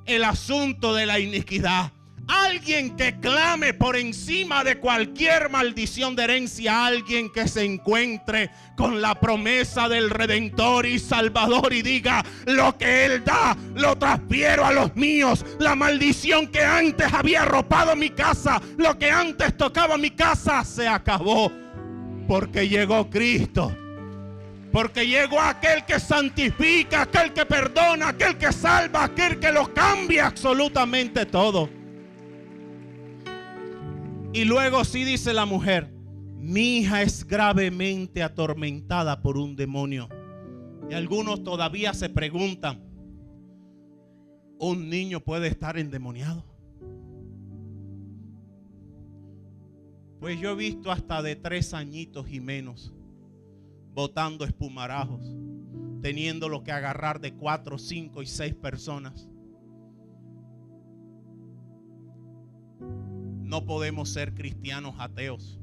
[SPEAKER 3] el asunto de la iniquidad. Alguien que clame por encima de cualquier maldición de herencia. Alguien que se encuentre con la promesa del Redentor y Salvador y diga: lo que Él da, lo transfiero a los míos. La maldición que antes había arropado mi casa, lo que antes tocaba mi casa, se acabó. Porque llegó Cristo. Porque llegó aquel que santifica, aquel que perdona, aquel que salva, aquel que lo cambia absolutamente todo. Y luego sí dice la mujer: mi hija es gravemente atormentada por un demonio. Y algunos todavía se preguntan: ¿un niño puede estar endemoniado? Pues yo he visto hasta de 3 añitos y menos botando espumarajos, teniendo lo que agarrar de 4, 5 y 6 personas. No podemos ser cristianos ateos.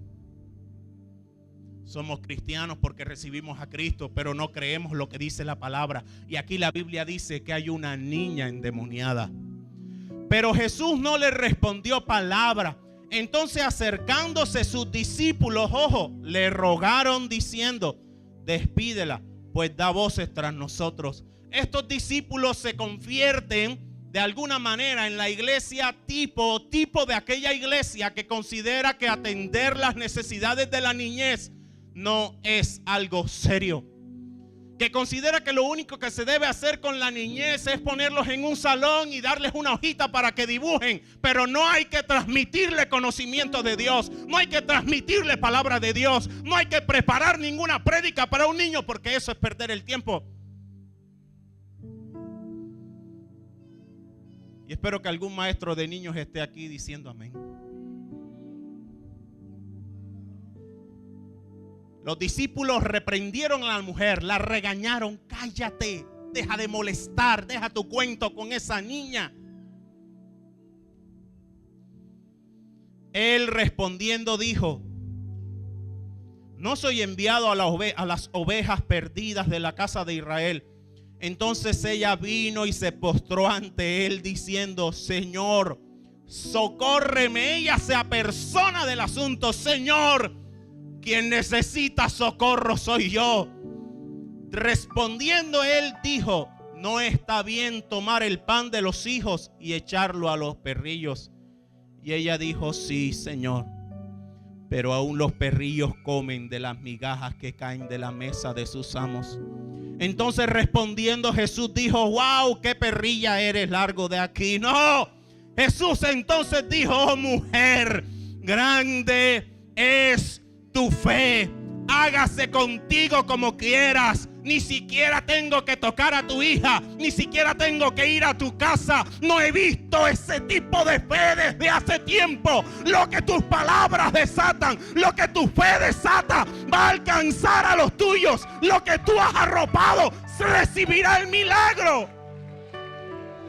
[SPEAKER 3] Somos cristianos porque recibimos a Cristo, pero no creemos lo que dice la palabra. Y aquí la Biblia dice que hay una niña endemoniada. Pero Jesús no le respondió palabra. Entonces, acercándose sus discípulos, ojo, le rogaron diciendo: despídela, pues da voces tras nosotros. Estos discípulos se convierten de alguna manera en la iglesia tipo de aquella iglesia que considera que atender las necesidades de la niñez no es algo serio, que considera que lo único que se debe hacer con la niñez es ponerlos en un salón y darles una hojita para que dibujen, pero no hay que transmitirle conocimiento de Dios, no hay que transmitirle palabra de Dios, no hay que preparar ninguna prédica para un niño, porque eso es perder el tiempo. Y espero que algún maestro de niños esté aquí diciendo amén. Los discípulos reprendieron a la mujer, la regañaron: cállate, deja de molestar, deja tu cuento con esa niña. Él respondiendo dijo: no soy enviado a las ovejas perdidas de la casa de Israel. Entonces ella vino y se postró ante él diciendo: Señor, socórreme. Ella se apersona del asunto: Señor, quien necesita socorro soy yo. Respondiendo él dijo: no está bien tomar el pan de los hijos y echarlo a los perrillos. Y ella dijo: sí, Señor, pero aún los perrillos comen de las migajas que caen de la mesa de sus amos. Entonces respondiendo Jesús dijo: wow, qué perrilla eres, largo de aquí. No, Jesús entonces dijo: oh mujer, grande es tu fe, hágase contigo como quieras. Ni siquiera tengo que tocar a tu hija, ni siquiera tengo que ir a tu casa. No he visto ese tipo de fe desde hace tiempo. Lo que tus palabras desatan, lo que tu fe desata, va a alcanzar a los tuyos. Lo que tú has arropado recibirá el milagro.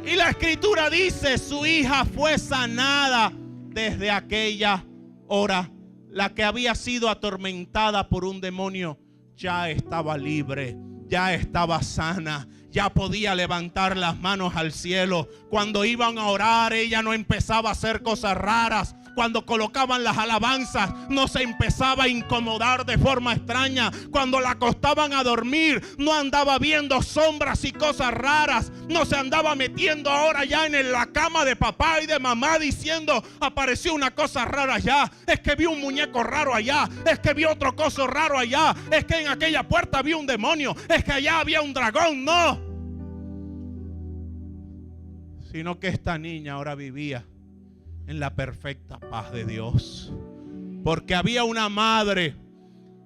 [SPEAKER 3] Y la escritura dice: su hija fue sanada desde aquella hora. La que había sido atormentada por un demonio ya estaba libre, ya estaba sana, ya podía levantar las manos al cielo. Cuando iban a orar, ella no empezaba a hacer cosas raras. Cuando colocaban las alabanzas, no se empezaba a incomodar de forma extraña. Cuando la acostaban a dormir, no andaba viendo sombras y cosas raras. No se andaba metiendo ahora ya en la cama de papá y de mamá diciendo: apareció una cosa rara allá, es que vi un muñeco raro allá, es que vi otro coso raro allá, es que en aquella puerta vi un demonio, es que allá había un dragón. No, sino que esta niña ahora vivía en la perfecta paz de Dios, porque había una madre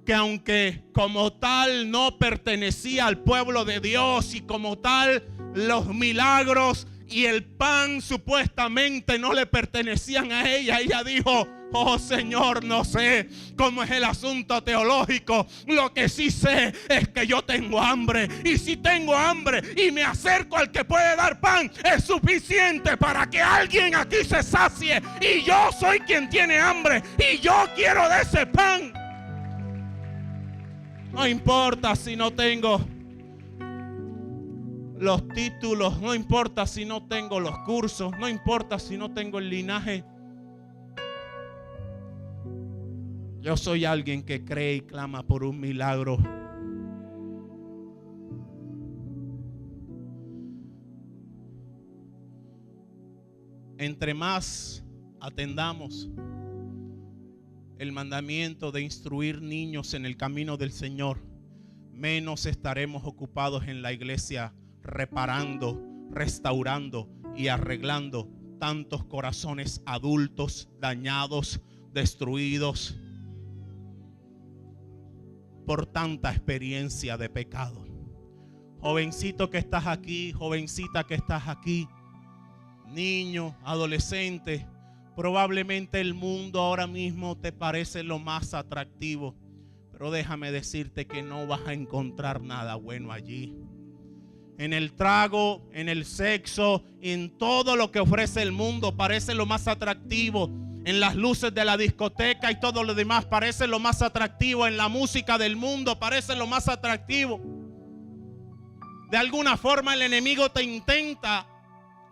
[SPEAKER 3] que, aunque como tal no pertenecía al pueblo de Dios, y como tal los milagros y el pan supuestamente no le pertenecían a ella, ella dijo: oh Señor, no sé cómo es el asunto teológico. Lo que sí sé es que yo tengo hambre, y si tengo hambre y me acerco al que puede dar pan, es suficiente para que alguien aquí se sacie. Y yo soy quien tiene hambre y yo quiero de ese pan. No importa si no tengo los títulos, no importa si no tengo los cursos, no importa si no tengo el linaje. Yo soy alguien que cree y clama por un milagro. Entre más atendamos el mandamiento de instruir niños en el camino del Señor, menos estaremos ocupados en la iglesia reparando, restaurando y arreglando tantos corazones adultos dañados, destruidos por tanta experiencia de pecado. Jovencito que estás aquí, jovencita que estás aquí, niño, adolescente, Probablemente el mundo ahora mismo te parece lo más atractivo, pero déjame decirte que no vas a encontrar nada bueno allí. En el trago, en el sexo, en todo lo que ofrece el mundo parece lo más atractivo. En las luces de la discoteca y todo lo demás parece lo más atractivo. En la música del mundo parece lo más atractivo. De alguna forma el enemigo te intenta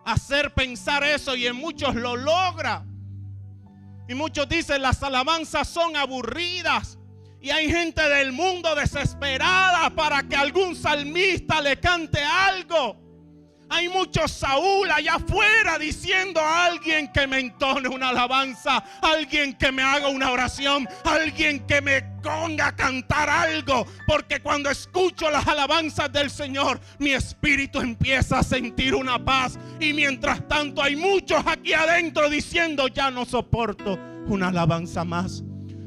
[SPEAKER 3] hacer pensar eso y en muchos lo logra. Y muchos dicen las alabanzas son aburridas. Y hay gente del mundo desesperada para que algún salmista le cante algo. Hay muchos Saúl allá afuera diciendo a alguien que me entone una alabanza, alguien que me haga una oración, alguien que me ponga a cantar algo. Porque cuando escucho las alabanzas del Señor, mi espíritu empieza a sentir una paz. Y mientras tanto hay muchos aquí adentro diciendo ya no soporto una alabanza más.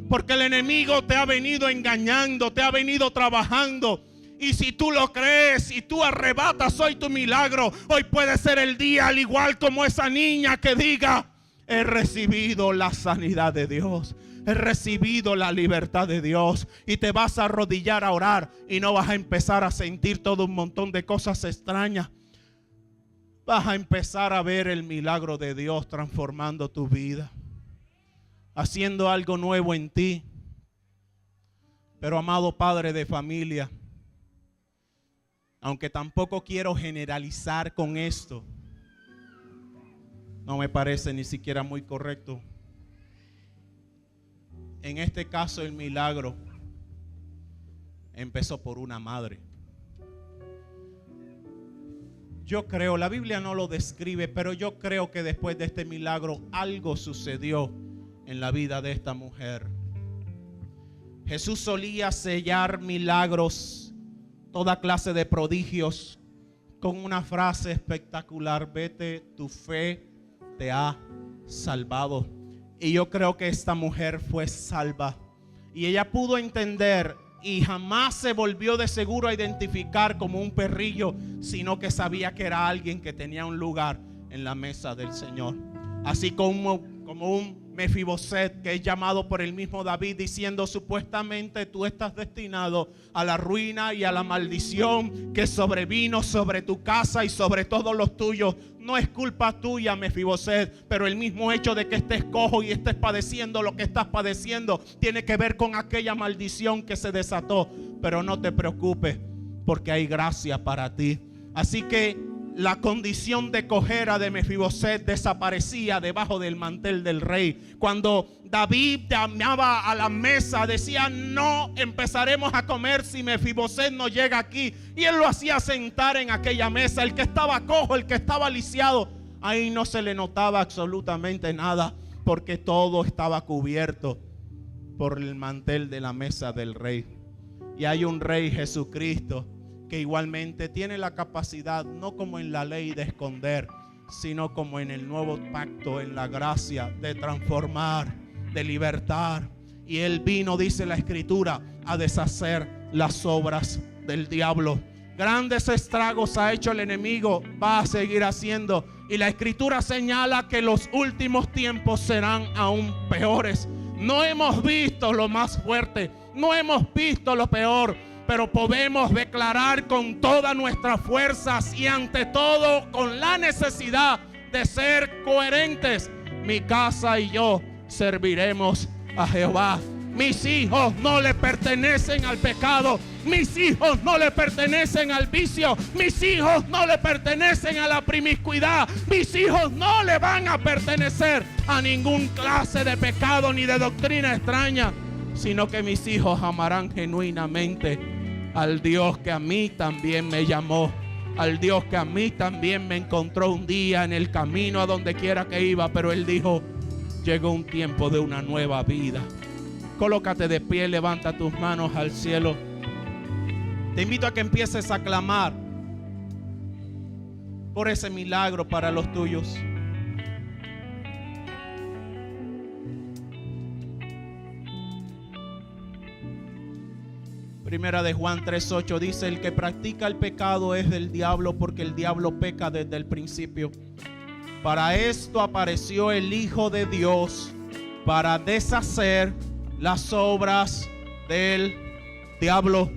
[SPEAKER 3] Porque el enemigo te ha venido engañando, te ha venido trabajando. Y si tú lo crees y tú arrebatas hoy tu milagro, hoy puede ser el día al igual como esa niña que diga: he recibido la sanidad de Dios, he recibido la libertad de Dios. Y te vas a arrodillar a orar y no vas a empezar a sentir todo un montón de cosas extrañas. Vas a empezar a ver el milagro de Dios transformando tu vida, haciendo algo nuevo en ti. Pero amado padre de familia, aunque tampoco quiero generalizar con esto, no me parece ni siquiera muy correcto. En este caso el milagro empezó por una madre. Yo creo, la Biblia no lo describe, pero yo creo que después de este milagro algo sucedió en la vida de esta mujer. Jesús solía sellar milagros, toda clase de prodigios, con una frase espectacular: vete, tu fe te ha salvado. Y yo creo que esta mujer fue salva. Y ella pudo entender y jamás se volvió de seguro a identificar como un perrillo, sino que sabía que era alguien que tenía un lugar en la mesa del Señor. Así como un Mefiboset, que es llamado por el mismo David, diciendo: supuestamente tú estás destinado a la ruina y a la maldición que sobrevino sobre tu casa y sobre todos los tuyos. No es culpa tuya, Mefiboset, pero el mismo hecho de que estés cojo y estés padeciendo lo que estás padeciendo tiene que ver con aquella maldición que se desató. Pero no te preocupes, porque hay gracia para ti. Así que la condición de cojera de Mefiboset desaparecía debajo del mantel del rey. Cuando David llamaba a la mesa, decía: no empezaremos a comer si Mefiboset no llega aquí. Y él lo hacía sentar en aquella mesa. El que estaba cojo, el que estaba lisiado, ahí no se le notaba absolutamente nada, porque todo estaba cubierto por el mantel de la mesa del rey. Y hay un rey, Jesucristo, que igualmente tiene la capacidad, no como en la ley de esconder, sino como en el nuevo pacto, en la gracia, de transformar, de libertar. Y Él vino, dice la Escritura, a deshacer las obras del diablo. Grandes estragos ha hecho el enemigo, va a seguir haciendo. Y la Escritura señala que los últimos tiempos serán aún peores. No hemos visto lo más fuerte, no hemos visto lo peor, pero podemos declarar con todas nuestras fuerzas y ante todo con la necesidad de ser coherentes: mi casa y yo serviremos a Jehová. Mis hijos no le pertenecen al pecado, mis hijos no le pertenecen al vicio, mis hijos no le pertenecen a la promiscuidad, mis hijos no le van a pertenecer a ningún clase de pecado ni de doctrina extraña, sino que mis hijos amarán genuinamente al Dios que a mí también me llamó, al Dios que a mí también me encontró un día en el camino a donde quiera que iba. Pero Él dijo: llegó un tiempo de una nueva vida. Colócate de pie, levanta tus manos al cielo. Te invito a que empieces a clamar por ese milagro para los tuyos. Primera de Juan 3:8 dice: el que practica el pecado es del diablo, porque el diablo peca desde el principio. Para esto apareció el Hijo de Dios, para deshacer las obras del diablo.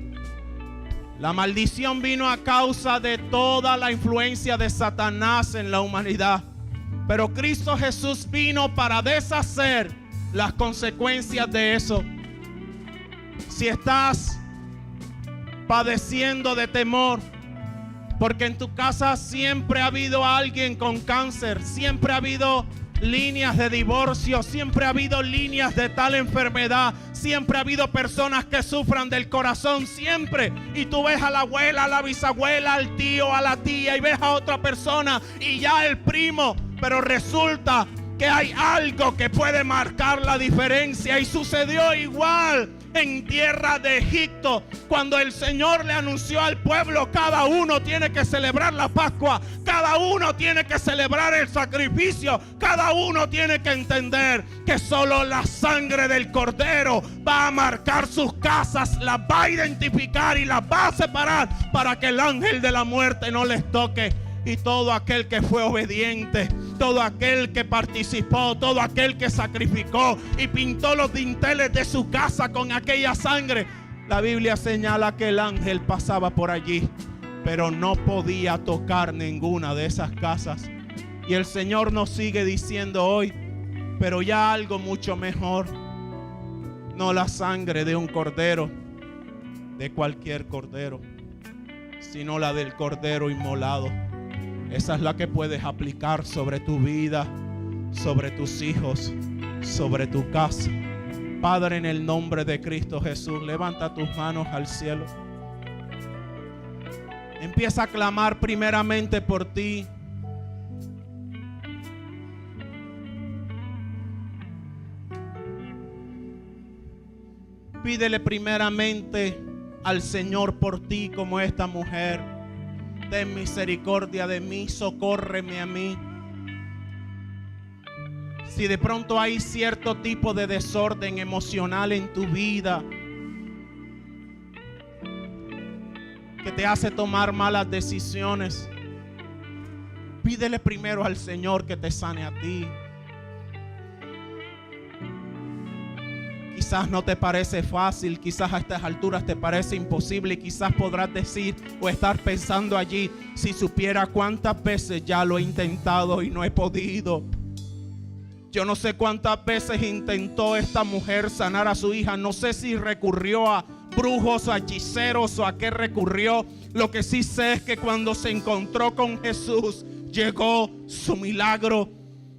[SPEAKER 3] La maldición vino a causa de toda la influencia de Satanás en la humanidad. Pero Cristo Jesús vino para deshacer las consecuencias de eso. Si estás padeciendo de temor, porque en tu casa siempre ha habido alguien con cáncer, siempre ha habido líneas de divorcio, siempre ha habido líneas de tal enfermedad, siempre ha habido personas que sufran del corazón, siempre. Y tú ves a la abuela, a la bisabuela, al tío, a la tía, y ves a otra persona y ya el primo, pero resulta que hay algo que puede marcar la diferencia. Y sucedió igual en tierra de Egipto, cuando el Señor le anunció al pueblo: cada uno tiene que celebrar la Pascua, cada uno tiene que celebrar el sacrificio, cada uno tiene que entender que solo la sangre del Cordero va a marcar sus casas, las va a identificar y las va a separar para que el ángel de la muerte no les toque. Y todo aquel que fue obediente, todo aquel que participó, todo aquel que sacrificó y pintó los dinteles de su casa con aquella sangre, la Biblia señala que el ángel pasaba por allí, pero no podía tocar ninguna de esas casas. Y el Señor nos sigue diciendo hoy: pero ya algo mucho mejor, no la sangre de un cordero, de cualquier cordero, sino la del cordero inmolado. Esa es la que puedes aplicar sobre tu vida, sobre tus hijos, sobre tu casa. Padre, en el nombre de Cristo Jesús, levanta tus manos al cielo. Empieza a clamar primeramente por ti. Pídele primeramente al Señor por ti, como esta mujer: ten misericordia de mí, socórreme a mí. Si de pronto hay cierto tipo de desorden emocional en tu vida que te hace tomar malas decisiones, pídele primero al Señor que te sane a ti. Quizás no te parece fácil, quizás a estas alturas te parece imposible, y quizás podrás decir o estar pensando allí: si supiera cuántas veces ya lo he intentado y no he podido. Yo no sé cuántas veces intentó esta mujer sanar a su hija. No sé si recurrió a brujos, a hechiceros o a qué recurrió. Lo que sí sé es que cuando se encontró con Jesús, llegó su milagro.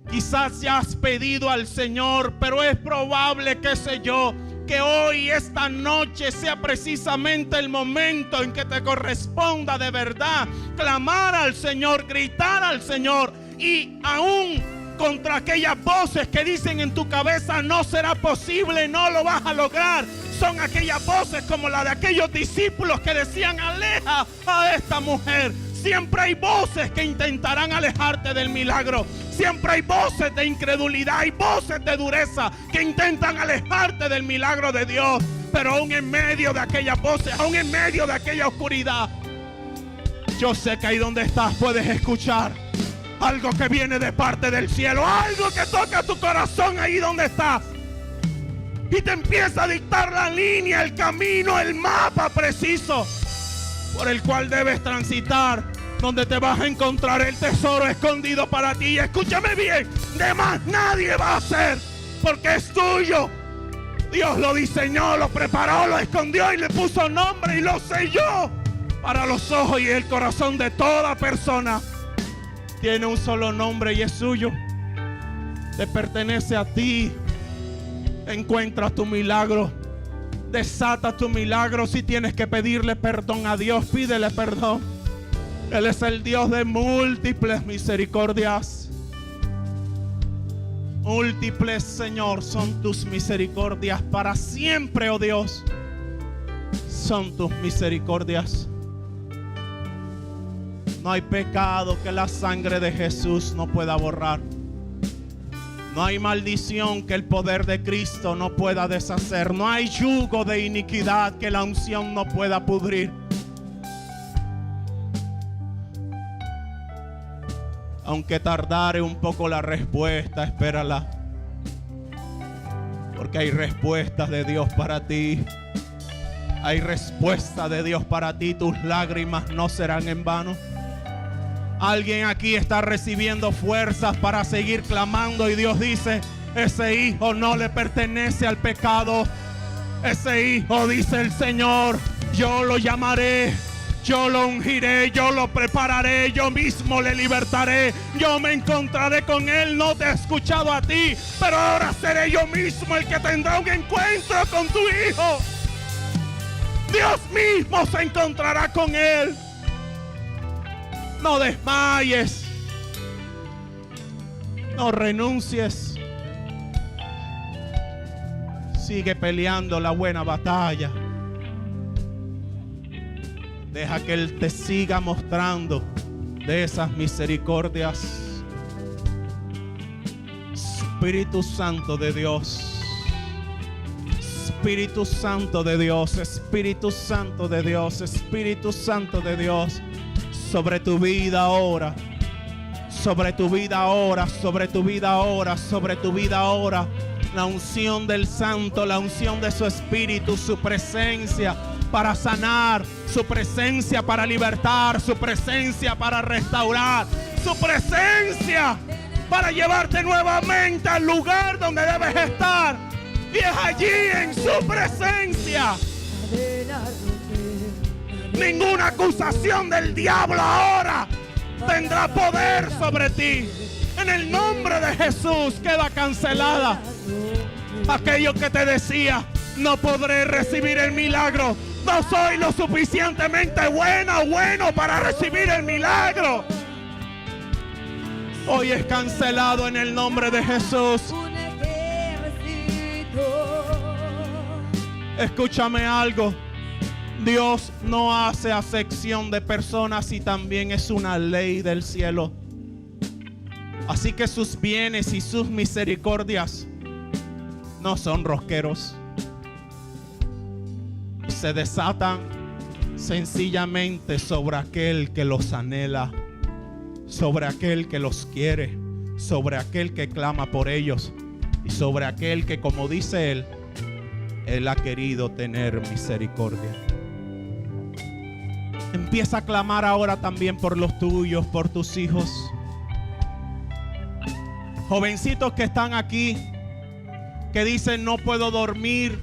[SPEAKER 3] Quizás ya has pedido al Señor, pero es probable, qué sé yo, que hoy, esta noche, sea precisamente el momento en que te corresponda de verdad clamar al Señor, gritar al Señor. Y aún contra aquellas voces que dicen en tu cabeza: no será posible, no lo vas a lograr. Son aquellas voces como la de aquellos discípulos que decían: aleja a esta mujer. Siempre hay voces que intentarán alejarte del milagro. Siempre hay voces de incredulidad, hay voces de dureza que intentan alejarte del milagro de Dios. Pero aún en medio de aquellas voces, aún en medio de aquella oscuridad, yo sé que ahí donde estás puedes escuchar algo que viene de parte del cielo, algo que toca tu corazón ahí donde estás y te empieza a dictar la línea, el camino, el mapa preciso por el cual debes transitar, donde te vas a encontrar el tesoro escondido para ti. Y escúchame bien, de más nadie va a hacer, porque es tuyo. Dios lo diseñó, lo preparó, lo escondió y le puso nombre y lo selló para los ojos y el corazón de toda persona. Tiene un solo nombre y es suyo. Te pertenece a ti. Encuentra tu milagro. Desata tu milagro. Si tienes que pedirle perdón a Dios, pídele perdón. Él es el Dios de múltiples misericordias. Múltiples, Señor, son tus misericordias para siempre, oh Dios. Son tus misericordias. No hay pecado que la sangre de Jesús no pueda borrar. No hay maldición que el poder de Cristo no pueda deshacer. No hay yugo de iniquidad que la unción no pueda pudrir. Aunque tardare un poco la respuesta, espérala. Porque hay respuestas de Dios para ti. Hay respuesta de Dios para ti. Tus lágrimas no serán en vano. Alguien aquí está recibiendo fuerzas para seguir clamando y Dios dice: ese hijo no le pertenece al pecado. Ese hijo, dice el Señor, yo lo llamaré, yo lo ungiré, yo lo prepararé, yo mismo le libertaré, yo me encontraré con él. No te he escuchado a ti, pero ahora seré yo mismo el que tendrá un encuentro con tu hijo. Dios mismo se encontrará con él. No desmayes, no renuncies. Sigue peleando la buena batalla. Deja que Él te siga mostrando de esas misericordias. Espíritu Santo de Dios, Espíritu Santo de Dios, Espíritu Santo de Dios, Espíritu Santo de Dios, sobre tu vida ahora, sobre tu vida ahora, sobre tu vida ahora, sobre tu vida ahora. La unción del Santo, la unción de su Espíritu, su presencia para sanar, su presencia para libertar, su presencia para restaurar, su presencia para llevarte nuevamente al lugar donde debes estar. Y es allí, en su presencia. Ninguna acusación del diablo ahora tendrá poder sobre ti. En el nombre de Jesús queda cancelada. Aquello que te decía: no podré recibir el milagro, no soy lo suficientemente buena o bueno para recibir el milagro, hoy es cancelado en el nombre de Jesús. Escúchame algo: Dios no hace acepción de personas y también es una ley del cielo. Así que sus bienes y sus misericordias no son rosqueros. Se desatan sencillamente sobre aquel que los anhela, sobre aquel que los quiere, sobre aquel que clama por ellos y sobre aquel que, como dice Él ha querido tener misericordia. Empieza a clamar ahora también por los tuyos, por tus hijos. Jovencitos que están aquí, que dicen: no puedo dormir.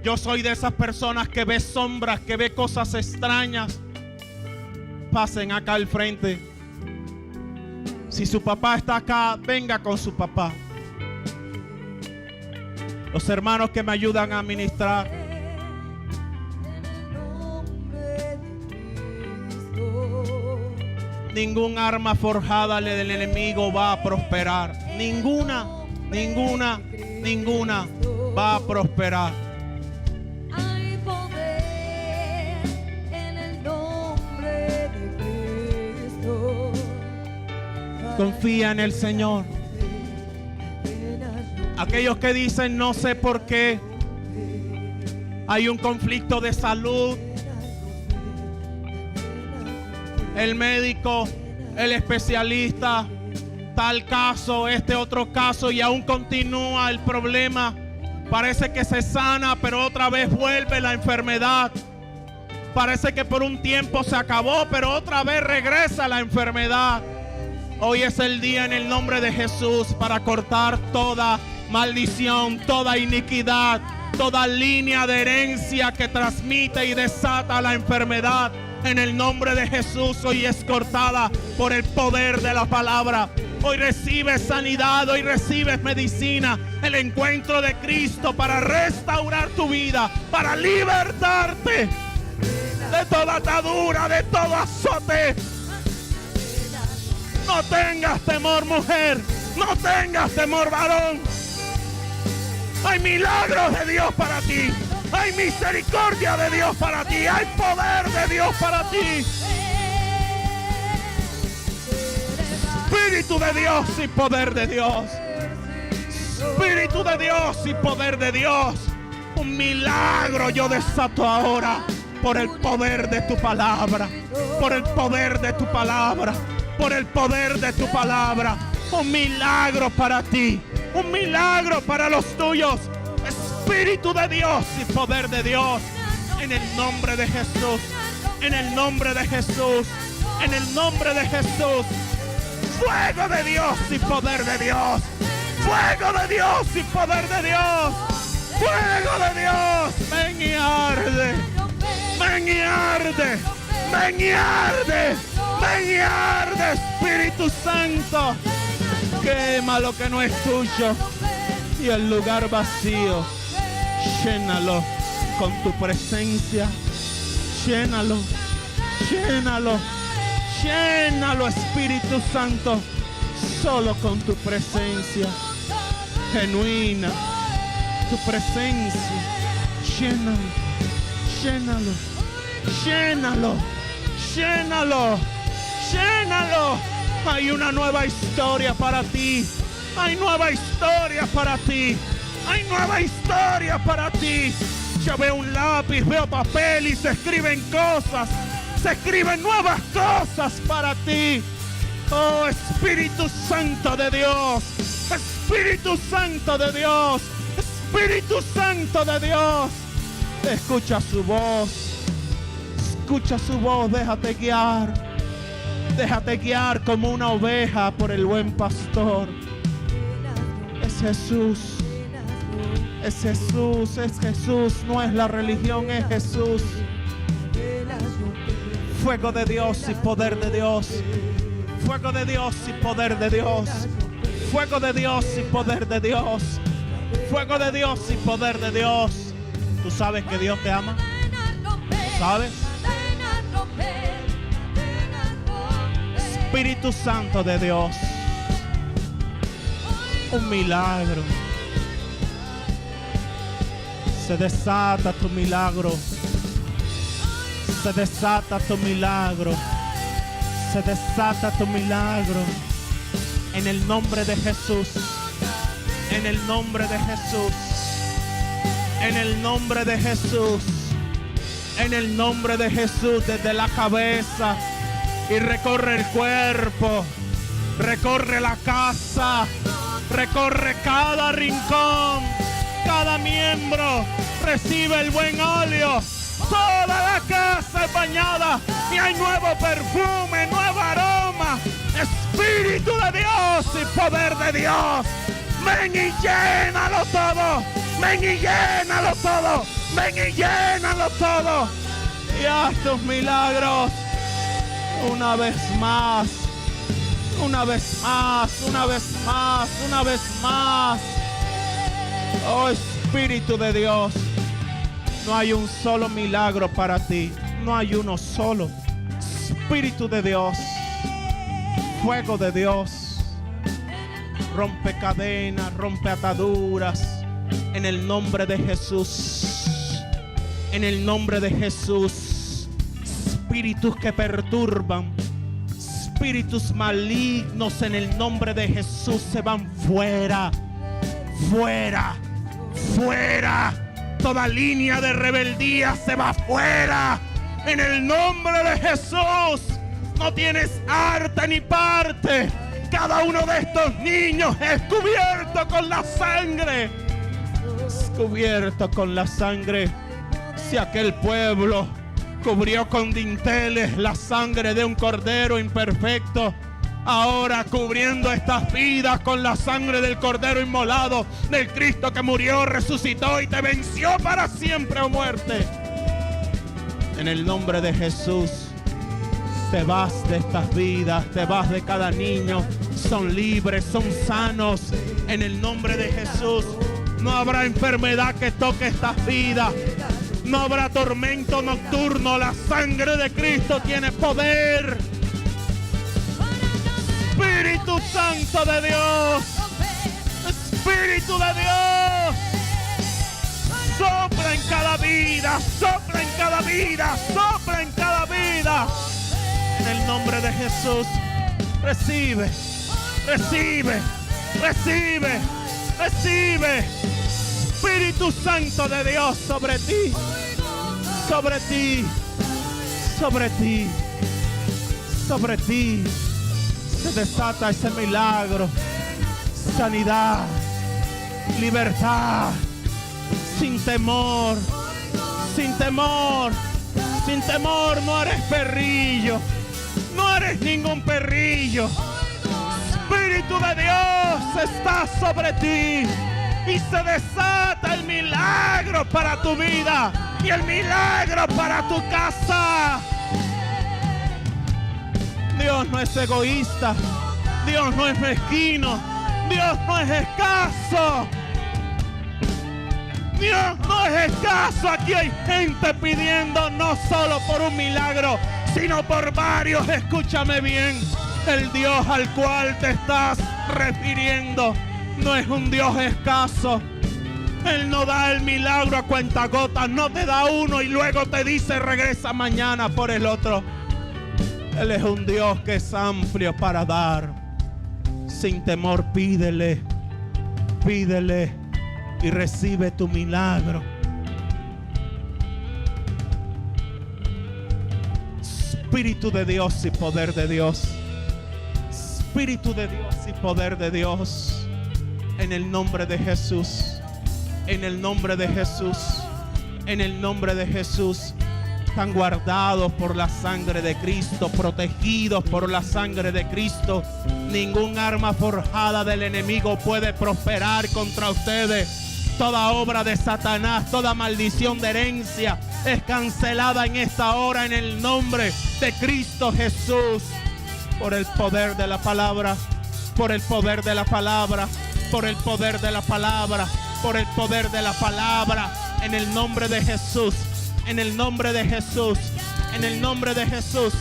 [SPEAKER 3] Yo soy de esas personas que ve sombras, que ve cosas extrañas. Pasen acá al frente. Si su papá está acá, venga con su papá. Los hermanos que me ayudan a ministrar. Ningún arma forjada del enemigo va a prosperar. Ninguna va a prosperar.
[SPEAKER 4] Hay poder en el nombre de Cristo.
[SPEAKER 3] Confía en el Señor. Aquellos que dicen: no sé por qué, hay un conflicto de salud. El médico, el especialista, tal caso, este otro caso, y aún continúa el problema. Parece que se sana, pero otra vez vuelve la enfermedad. Parece que por un tiempo se acabó, pero otra vez regresa la enfermedad. Hoy es el día, en el nombre de Jesús, para cortar toda maldición, toda iniquidad, toda línea de herencia que transmite y desata la enfermedad. En el nombre de Jesús, hoy es cortada por el poder de la palabra. Hoy recibes sanidad, hoy recibes medicina, el encuentro de Cristo para restaurar tu vida, para libertarte de toda atadura, de todo azote. No tengas temor, mujer, no tengas temor, varón. Hay milagros de Dios para ti. Hay misericordia de Dios para ti. Hay poder de Dios para ti. Espíritu de Dios y poder de Dios. Espíritu de Dios y poder de Dios. Un milagro yo desato ahora por el poder de tu palabra. Por el poder de tu palabra. por el poder de tu palabra. Un milagro para ti, un milagro para los tuyos. Espíritu de Dios y poder de Dios, en el nombre de Jesús, en el nombre de Jesús, en el nombre de Jesús. Fuego de Dios y poder de Dios, fuego de Dios y poder de Dios, fuego de Dios. Ven y arde, ven y arde, ven y arde, ven y arde, Espíritu Santo. Quema lo que no es tuyo y el lugar vacío, llénalo con tu presencia. Llénalo, llénalo, llénalo, Espíritu Santo, solo con tu presencia genuina, tu presencia. Llénalo, llénalo, llénalo, llénalo, llénalo. Hay una nueva historia para ti. Hay nueva historia para ti. Hay nueva historia para ti. Yo veo un lápiz, veo papel y se escriben cosas. Se escriben nuevas cosas para ti. Oh, Espíritu Santo de Dios. Espíritu Santo de Dios. Espíritu Santo de Dios. Escucha su voz. Escucha su voz. Déjate guiar. Déjate guiar como una oveja por el buen pastor. Es Jesús. Es Jesús, es Jesús. No es la religión, es Jesús. Fuego de Dios y poder de Dios. Fuego de Dios y poder de Dios. Fuego de Dios y poder de Dios. Fuego de Dios y poder de Dios. ¿Tú sabes que Dios te ama? ¿Sabes? Espíritu Santo de Dios. Un milagro. Se desata tu milagro. Se desata tu milagro. Se desata tu milagro. En el nombre de Jesús. En el nombre de Jesús. En el nombre de Jesús. En el nombre de Jesús. Desde la cabeza. Y recorre el cuerpo. Recorre la casa. Recorre cada rincón. Cada miembro recibe el buen óleo. Toda la casa es bañada y hay nuevo perfume, nuevo aroma. Espíritu de Dios y poder de Dios. Ven y llénalo todo. Ven y llénalo todo. Ven y llénalo todo. Y haz tus milagros una vez más. Una vez más. Una vez más. Una vez más. Oh, Espíritu de Dios, no hay un solo milagro para ti. No hay uno solo. Espíritu de Dios, fuego de Dios, rompe cadenas, rompe ataduras. En el nombre de Jesús. En el nombre de Jesús. Espíritus que perturban, espíritus malignos, en el nombre de Jesús se van fuera. Fuera, fuera. Toda línea de rebeldía se va fuera. En el nombre de Jesús. No tienes arte ni parte. Cada uno de estos niños es cubierto con la sangre. Es cubierto con la sangre. Si aquel pueblo cubrió con dinteles la sangre de un cordero imperfecto, ahora cubriendo estas vidas con la sangre del Cordero inmolado, del Cristo que murió, resucitó y te venció para siempre, oh muerte. En el nombre de Jesús, te vas de estas vidas, te vas de cada niño. Son libres, son sanos. En el nombre de Jesús, no habrá enfermedad que toque estas vidas. No habrá tormento nocturno. La sangre de Cristo tiene poder. Espíritu Santo de Dios. Espíritu de Dios. Sopla en cada vida. Sopla en cada vida. Sopla en cada vida. En el nombre de Jesús. Recibe. Recibe. Recibe. Recibe. Espíritu Santo de Dios sobre ti. Sobre ti. Sobre ti. Sobre ti. se desata ese milagro. Sanidad, libertad, sin temor, sin temor, sin temor. No eres perrillo, no eres ningún perrillo. Espíritu de Dios está sobre ti y se desata el milagro para tu vida y el milagro para tu casa. Dios no es egoísta, Dios no es mezquino, Dios no es escaso. Dios no es escaso. Aquí hay gente pidiendo no solo por un milagro, sino por varios. Escúchame bien. El Dios al cual te estás refiriendo no es un Dios escaso. Él no da el milagro a cuentagotas. No te da uno y luego te dice regresa mañana por el otro. Él es un Dios que es amplio para dar. Sin temor pídele, pídele y recibe tu milagro. Espíritu de Dios y poder de Dios. Espíritu de Dios y poder de Dios. En el nombre de Jesús. En el nombre de Jesús. En el nombre de Jesús. Están guardados por la sangre de Cristo, protegidos por la sangre de Cristo. Ningún arma forjada del enemigo puede prosperar contra ustedes. Toda obra de Satanás, toda maldición de herencia es cancelada en esta hora en el nombre de Cristo Jesús. Por el poder de la palabra, por el poder de la palabra, por el poder de la palabra, por el poder de la palabra, en el nombre de Jesús, en el nombre de Jesús, en el nombre de Jesús.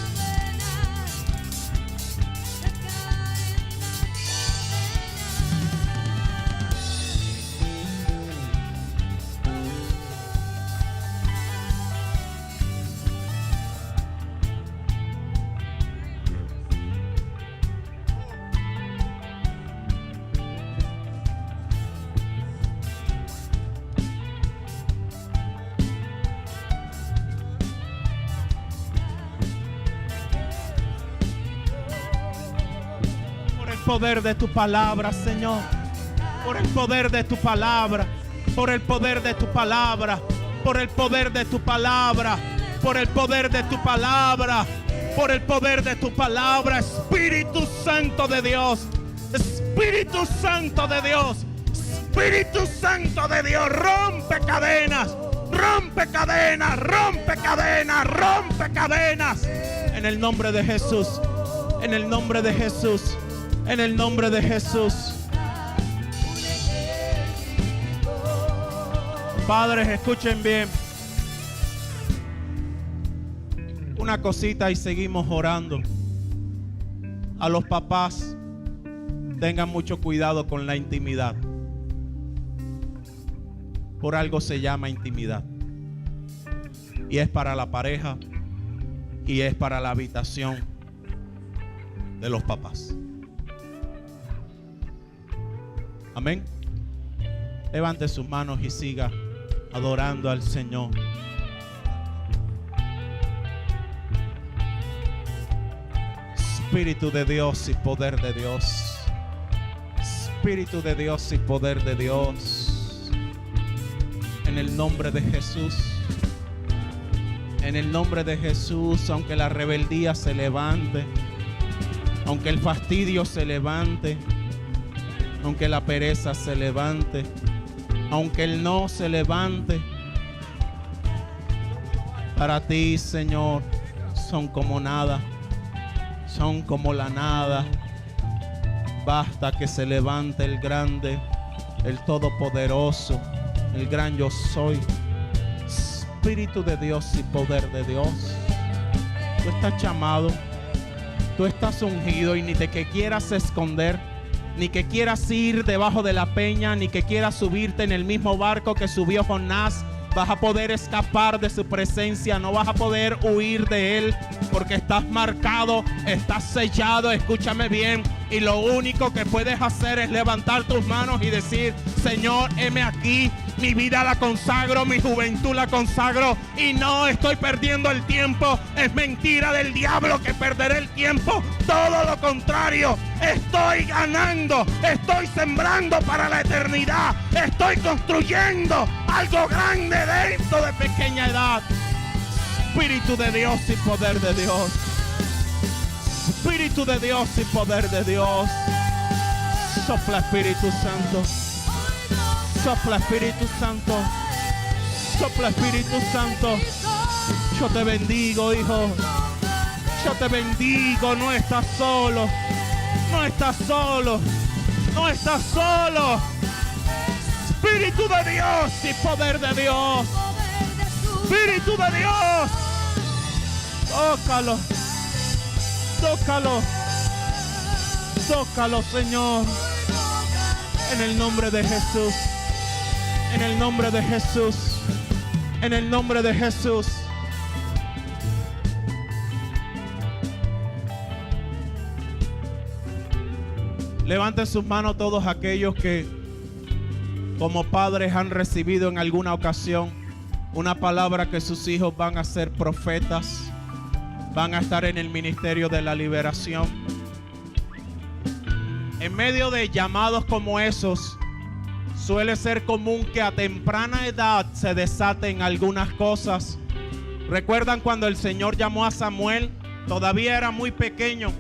[SPEAKER 3] Poder de tu palabra, Señor, por el poder de tu palabra, por el poder de tu palabra, por el poder de tu palabra, por el poder de tu palabra, por el poder de tu palabra. Espíritu Santo de Dios, Espíritu Santo de Dios, Espíritu Santo de Dios, rompe cadenas, rompe cadenas, rompe cadenas, rompe cadenas, en el nombre de Jesús, en el nombre de Jesús. En el nombre de Jesús. Padres, escuchen bien. Una cosita y seguimos orando. A los papás, tengan mucho cuidado con la intimidad. Por algo se llama intimidad. Y es para la pareja y es para la habitación de los papás. Amén. Levante sus manos y siga adorando al Señor. Espíritu de Dios y poder de Dios. Espíritu de Dios y poder de Dios. En el nombre de Jesús. En el nombre de Jesús, aunque la rebeldía se levante, aunque el fastidio se levante, aunque la pereza se levante, aunque el no se levante, para ti, Señor, son como nada, son como la nada. Basta que se levante el grande, el todopoderoso, el gran yo soy. Espíritu de Dios y poder de Dios. Tú estás llamado, tú estás ungido, y ni de que quieras esconder, ni que quieras ir debajo de la peña, ni que quieras subirte en el mismo barco que subió Jonás, vas a poder escapar de su presencia. No vas a poder huir de él, porque estás marcado, estás sellado. Escúchame bien, y lo único que puedes hacer es levantar tus manos y decir: Señor, heme aquí, Mi vida la consagro, mi juventud la consagro y no estoy perdiendo el tiempo. Es mentira del diablo que perderé el tiempo. Todo lo contrario, estoy ganando, estoy sembrando para la eternidad. Estoy construyendo algo grande dentro de pequeña edad. Espíritu de Dios y poder de Dios. Espíritu de Dios y poder de Dios. Sopla Espíritu Santo. Sopla Espíritu Santo. Sopla Espíritu Santo. Yo te bendigo, hijo. Yo te bendigo. No estás solo. No estás solo. No estás solo. Espíritu de Dios y poder de Dios. Espíritu de Dios. Tócalo. Tócalo. Tócalo, Señor. En el nombre de Jesús. En el nombre de Jesús. En el nombre de Jesús. Levanten sus manos todos aquellos que como padres han recibido en alguna ocasión una palabra que sus hijos van a ser profetas, van a estar en el ministerio de la liberación. En medio de llamados como esos, suele ser común que a temprana edad se desaten algunas cosas. ¿Recuerdan cuando el Señor llamó a Samuel? Todavía era muy pequeño.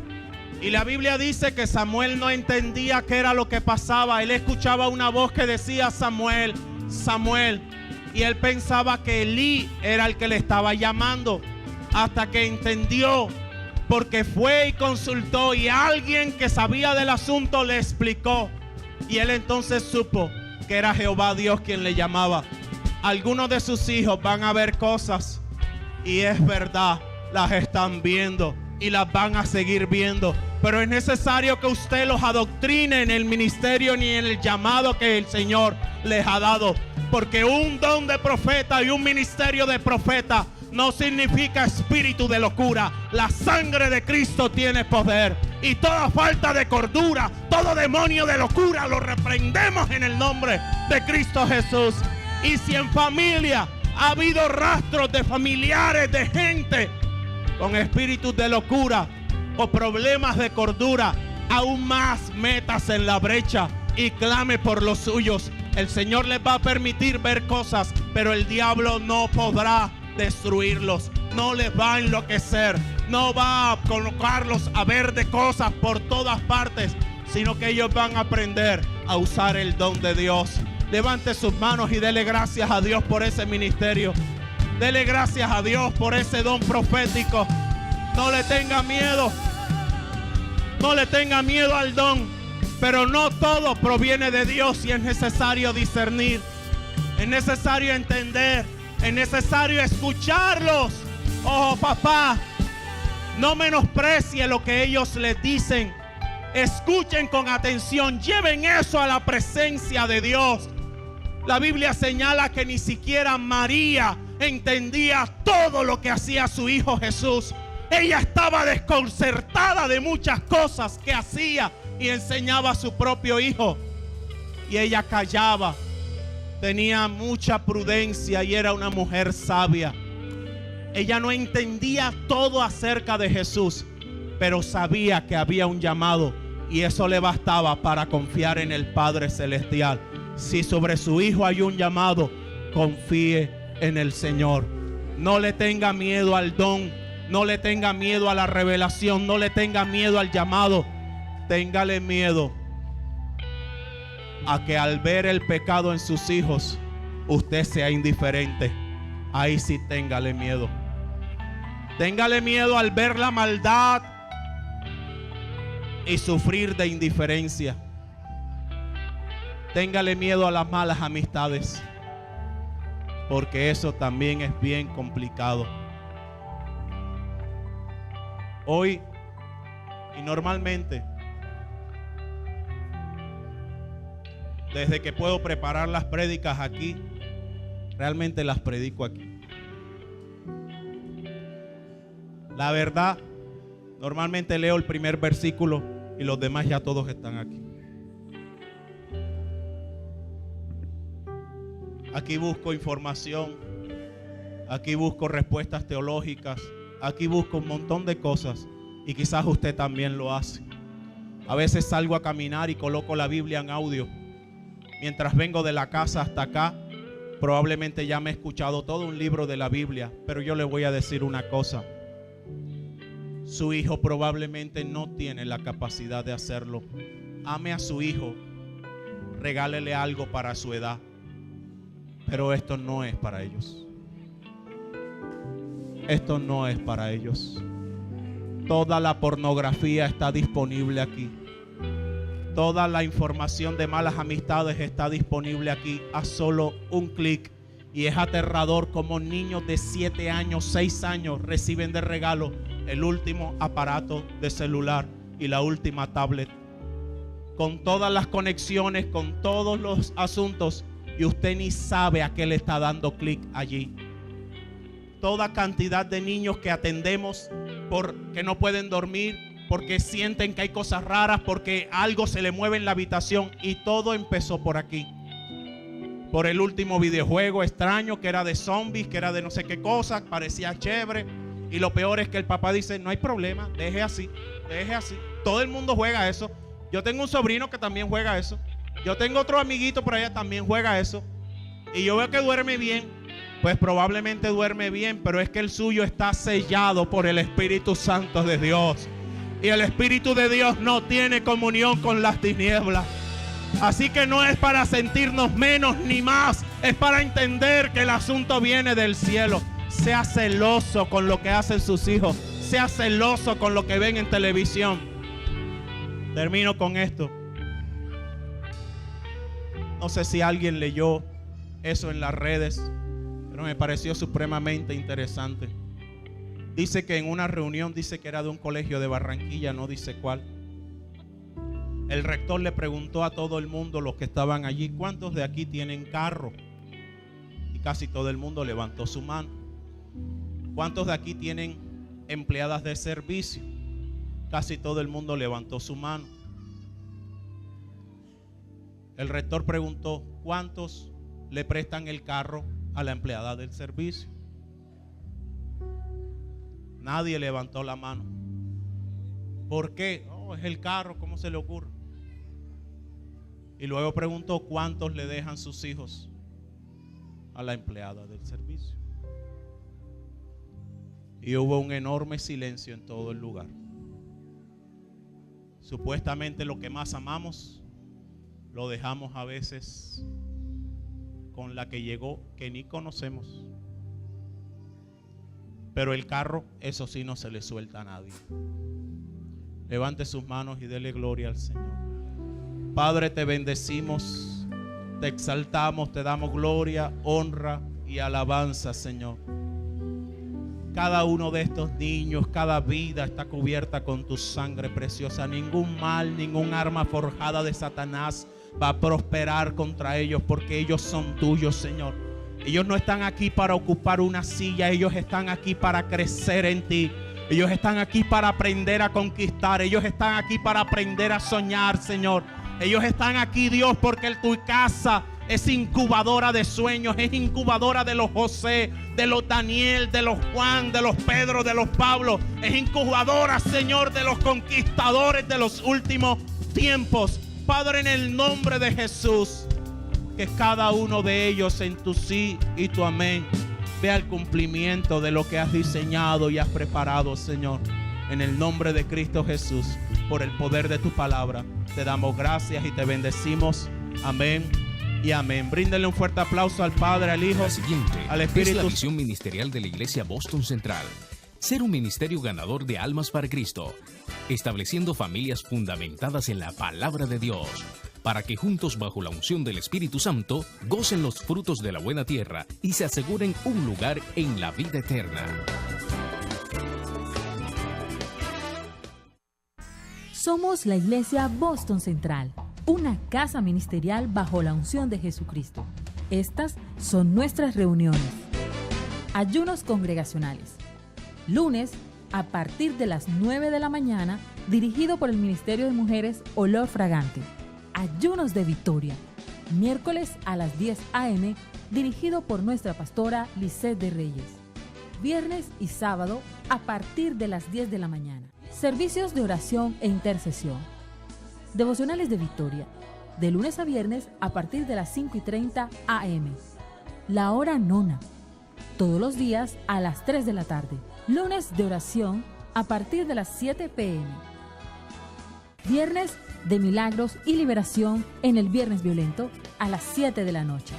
[SPEAKER 3] Y la Biblia dice que Samuel no entendía qué era lo que pasaba. Él escuchaba una voz que decía Samuel, Samuel. Y él pensaba que Elí era el que le estaba llamando. Hasta que entendió, porque fue y consultó y alguien que sabía del asunto le explicó. Y él entonces supo que era Jehová Dios quien le llamaba. Algunos de sus hijos van a ver cosas y es verdad, las están viendo y las van a seguir viendo. Pero es necesario que usted los adoctrine en el ministerio ni en el llamado que el Señor les ha dado. Porque un don de profeta y un ministerio de profeta no significa espíritu de locura. La sangre de Cristo tiene poder. Y toda falta de cordura, todo demonio de locura lo reprendemos en el nombre de Cristo Jesús. Y si en familia ha habido rastros de familiares, de gente con espíritus de locura o problemas de cordura, aún más métase en la brecha y clame por los suyos. El Señor les va a permitir ver cosas, pero el diablo no podrá destruirlos, no les va a enloquecer, no va a colocarlos a ver de cosas por todas partes, sino que ellos van a aprender a usar el don de Dios. Levante sus manos y dele gracias a Dios por ese ministerio. Dele gracias a Dios por ese don profético. No le tenga miedo. No le tenga miedo al don. Pero no todo proviene de Dios y es necesario discernir. Es necesario entender. Es necesario escucharlos. Oh, papá, no menosprecie lo que ellos les dicen. Escuchen con atención. Lleven eso a la presencia de Dios. La Biblia señala que ni siquiera María entendía todo lo que hacía su hijo Jesús. Ella estaba desconcertada de muchas cosas que hacía y enseñaba a su propio hijo. Y ella callaba. Tenía mucha prudencia y era una mujer sabia. Ella no entendía todo acerca de Jesús, pero sabía que había un llamado y eso le bastaba para confiar en el Padre Celestial. Si sobre su hijo hay un llamado, confíe en el Señor. No le tenga miedo al don, no le tenga miedo a la revelación, no le tenga miedo al llamado. Téngale miedo a que al ver el pecado en sus hijos, usted sea indiferente. Ahí sí téngale miedo. Téngale miedo al ver la maldad y sufrir de indiferencia. Téngale miedo a las malas amistades, porque eso también es bien complicado. Hoy y normalmente, desde que puedo preparar las prédicas aquí, realmente las predico aquí. La verdad, normalmente leo el primer versículo y los demás ya todos están aquí. Aquí busco información. Aquí busco respuestas teológicas. Aquí busco un montón de cosas. Y quizás usted también lo hace. A veces salgo a caminar y coloco la Biblia en audio. Mientras vengo de la casa hasta acá, probablemente ya me he escuchado todo un libro de la Biblia. Pero yo le voy a decir una cosa. Su hijo probablemente no tiene la capacidad de hacerlo. Ame a su hijo. Regálele algo para su edad. Pero esto no es para ellos. Esto no es para ellos. Toda la pornografía está disponible aquí. Toda la información de malas amistades está disponible aquí a solo un clic. Y es aterrador como niños de 7 años, 6 años reciben de regalo el último aparato de celular y la última tablet. Con todas las conexiones, con todos los asuntos, y usted ni sabe a qué le está dando clic allí. Toda cantidad de niños que atendemos porque no pueden dormir, porque sienten que hay cosas raras, porque algo se le mueve en la habitación, y todo empezó por aquí. Por el último videojuego extraño que era de zombies, que era de no sé qué cosa, parecía chévere. Y lo peor es que el papá dice, no hay problema, deje así, deje así. Todo el mundo juega eso. Yo tengo un sobrino que también juega eso. Yo tengo otro amiguito por allá también juega eso. Y yo veo que duerme bien. Pues probablemente duerme bien, pero es que el suyo está sellado por el Espíritu Santo de Dios. Y el Espíritu de Dios no tiene comunión con las tinieblas. Así que no es para sentirnos menos ni más. Es para entender que el asunto viene del cielo. Sea celoso con lo que hacen sus hijos. Sea celoso con lo que ven en televisión. Termino con esto. No sé si alguien leyó eso en las redes, pero me pareció supremamente interesante. Dice que en una reunión, dice que era de un colegio de Barranquilla, no dice cuál. El rector le preguntó a todo el mundo, los que estaban allí, ¿cuántos de aquí tienen carro? Y casi todo el mundo levantó su mano. ¿Cuántos de aquí tienen empleadas de servicio? Casi todo el mundo levantó su mano. El rector preguntó, ¿cuántos le prestan el carro a la empleada del servicio? Nadie levantó la mano. ¿Por qué? Oh, es el carro, ¿cómo se le ocurre? Y luego preguntó, ¿cuántos le dejan sus hijos a la empleada del servicio? Y hubo un enorme silencio en todo el lugar. Supuestamente lo que más amamos lo dejamos a veces con la que llegó, que ni conocemos. Pero el carro, eso sí, no se le suelta a nadie. Levante sus manos y dele gloria al Señor. Padre, te bendecimos, te exaltamos, te damos gloria, honra y alabanza, Señor. Cada uno de estos niños, cada vida está cubierta con tu sangre preciosa. Ningún mal, ningún arma forjada de Satanás va a prosperar contra ellos, porque ellos son tuyos, Señor. Ellos no están aquí para ocupar una silla, ellos están aquí para crecer en ti. Ellos están aquí para aprender a conquistar. Ellos están aquí para aprender a soñar, Señor. Ellos están aquí, Dios, porque tu casa es incubadora de sueños, es incubadora de los José, de los Daniel, de los Juan, de los Pedro, de los Pablo. Es incubadora, Señor, de los conquistadores de los últimos tiempos. Padre, en el nombre de Jesús, que cada uno de ellos en tu sí y tu amén vea el cumplimiento de lo que has diseñado y has preparado, Señor. En el nombre de Cristo Jesús, por el poder de tu palabra, te damos gracias y te bendecimos. Amén y amén. Bríndele un fuerte aplauso al Padre, al Hijo,
[SPEAKER 1] La siguiente
[SPEAKER 3] al
[SPEAKER 1] es
[SPEAKER 3] Espíritu
[SPEAKER 1] la
[SPEAKER 3] Santo.
[SPEAKER 1] visión ministerial de la Iglesia Boston Central. Ser un ministerio ganador de almas para Cristo, estableciendo familias fundamentadas en la palabra de Dios, para que juntos bajo la unción del Espíritu Santo gocen los frutos de la buena tierra y se aseguren un lugar en la vida eterna.
[SPEAKER 2] Somos la Iglesia Boston Central, una casa ministerial bajo la unción de Jesucristo. Estas son nuestras reuniones. Ayunos congregacionales. Lunes, a partir de las 9 de la mañana, dirigido por el Ministerio de Mujeres Olor Fragante. Ayunos de Victoria. Miércoles a las 10 a.m., dirigido por nuestra pastora Lisette de Reyes. Viernes y sábado a partir de las 10 de la mañana. Servicios de oración e intercesión. Devocionales de Victoria, de lunes a viernes a partir de las 5:30 a.m. La hora nona, todos los días a las 3 de la tarde. Lunes de oración a partir de las 7 p.m. Viernes de milagros y liberación en el Viernes Violento a las 7 de la noche.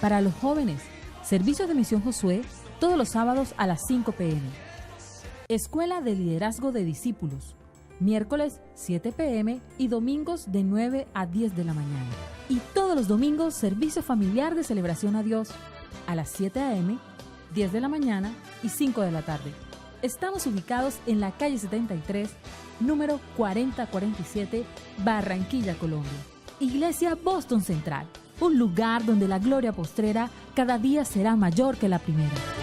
[SPEAKER 2] Para los jóvenes, servicio de Misión Josué todos los sábados a las 5 p.m. Escuela de Liderazgo de Discípulos, miércoles 7 p.m. y domingos de 9 a 10 de la mañana. Y todos los domingos, servicio familiar de celebración a Dios a las 7 a.m., 10 de la mañana y 5 de la tarde. Estamos ubicados en la calle 73, número 4047, Barranquilla, Colombia. Iglesia Boston Central, un lugar donde la gloria postrera cada día será mayor que la primera.